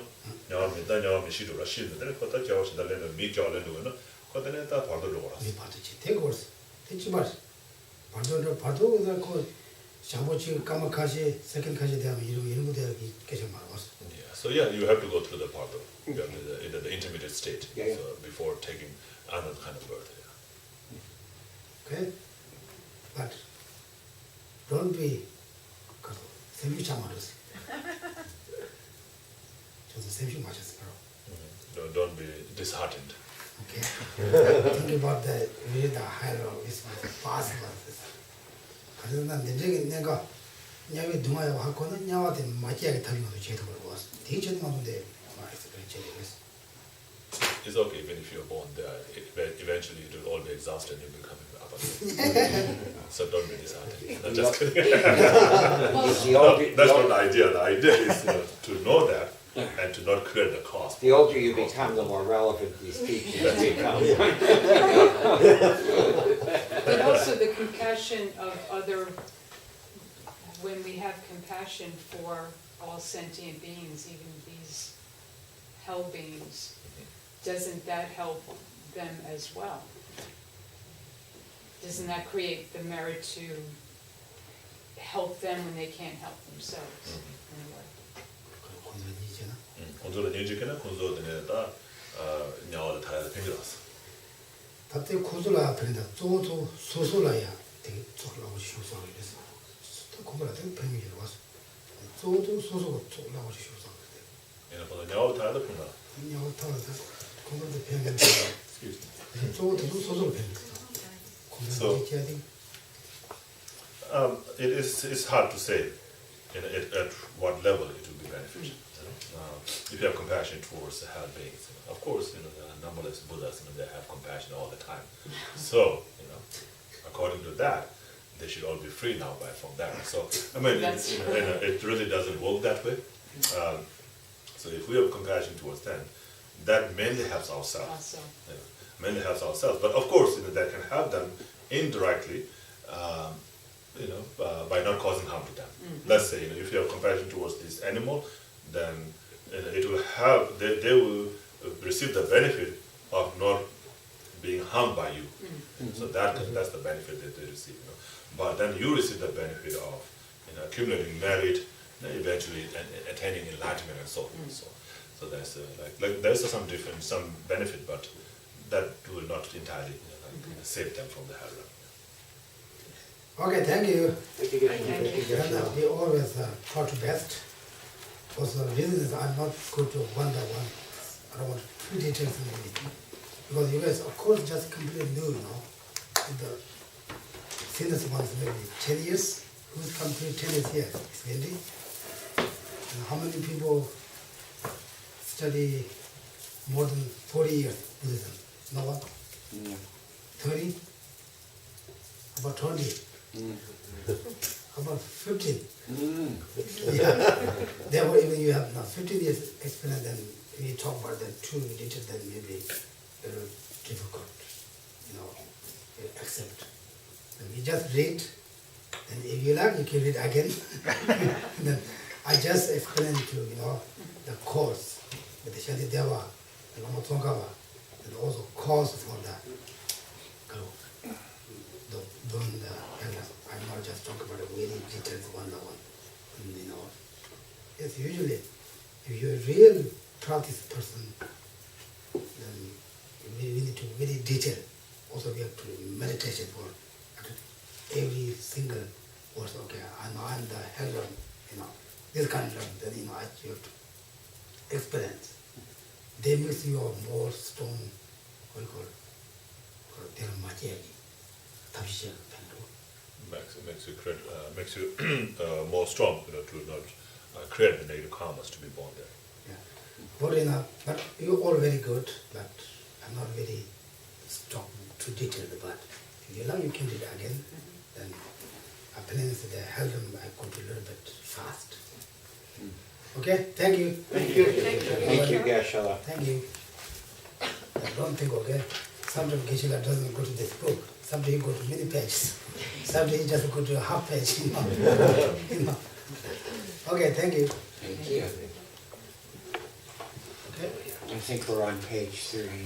냐와 미다 냐와 미시도라 시는데 그것도 저시 달래는 미겨는 거는 그때는 다 Pardo로 걸었어. 이 바도지 대고스 대치발 바도가 그 샤보치 까마카시 세컨카시 되면 이런 거 되기 계속 말았어. Yeah. So yeah, you have to go through the Pardo, the intermediate state, Yeah. So before taking another kind of birth. Okay? But don't be 샘슈 말았어. 저도 샘슈 마셨어. Don't be disheartened. Okay. Think about the really the higher is possible. 그래서 난 내가 냐왜 동아야 하고는 냐와한테 맞이하게 타는 것도 제대로 봤어. 되게 좋은 건데 말했어. 그랬지. It's okay even if you're born there. Eventually it will all be exhausted and you'll become Abba. So don't be disheartened. No, just kidding. That's not the idea. The idea is to know that and to not create the cause. The older you become, the more relevant these teachings become. But also the compassion of other when we have compassion for all sentient beings, even these hell beings, doesn't that help them as well? Doesn't that create the merit to help them when they can't help themselves in a way? 곤조는 인지기는 곤조들에다 냐와를 타야 되겠어. 다때 고졸라 편이다. 쪼도 소소라야 되게 쪼라고 쉬우서 그래서 공부를 되게 편하게 와서 쪼도 소소고 쪼라고 쉬우서 그래. 얘는 보다 냐와 타야 되구나. 냐와 타서 공부도 편하게 쪼도 소소로 편하게. So, it's hard to say at what level it will be beneficial. If you have compassion towards the hell beings, of course, there are numberless Buddhas, they have compassion all the time. So, according to that, they should all be free now from that. So, I mean, it really doesn't work that way. So, if we have compassion towards them, that mainly helps ourselves. Mainly helps ourselves. But of course, that can help them indirectly, by not causing harm to them. Let's say, if you have compassion towards this animal, then it will help. They will receive the benefit of not being harmed by you. So that's the benefit that they receive. But then you receive the benefit of accumulating merit, eventually attaining enlightenment and so on. So there's there's some benefit, but that will not entirely save them from the hell. Okay, thank you. Thank you. And we always try to best. Also, reasons I'm not good to one-by-one. I don't want too details in anything. Because you guys, of course, just completely new, The senior ones maybe 10 years. Who's complete 10 years here? It's 20. And how many people study more than 40 years Buddhism? No one? 30? About 20? About 15? Yeah. Therefore, even you have now 15 years experience, then we talk about that too detail, then maybe a little difficult, accept. And we just read, and if you like, you can read again. And then I just explain to the cause with the Śhāntideva, the Tsongkhapa, and also cause for that. I'm not just talking about a very detailed one-on-one. Yes, usually, if you're a real practice person, then we need to very detail. Also, we have to meditation for every single word. Okay, I'm the hell, this kind of, then you have to experience. They makes you more strong. What do you call it? Makes you more strong, to not create the negative karmas to be born there. Yeah. But you're all very good, but I'm not very strong, too detailed. But if you like, you can read again. Then I pronounce the Helden, I go to a little bit fast. Okay, thank you. Thank you, Geshela. Thank you. I don't think, okay, sometimes Geshela doesn't go to this book. Sometimes he go to many pages. Sometimes he just go to a half page. Okay, thank you. Thank you. Okay. I think we're on page 39.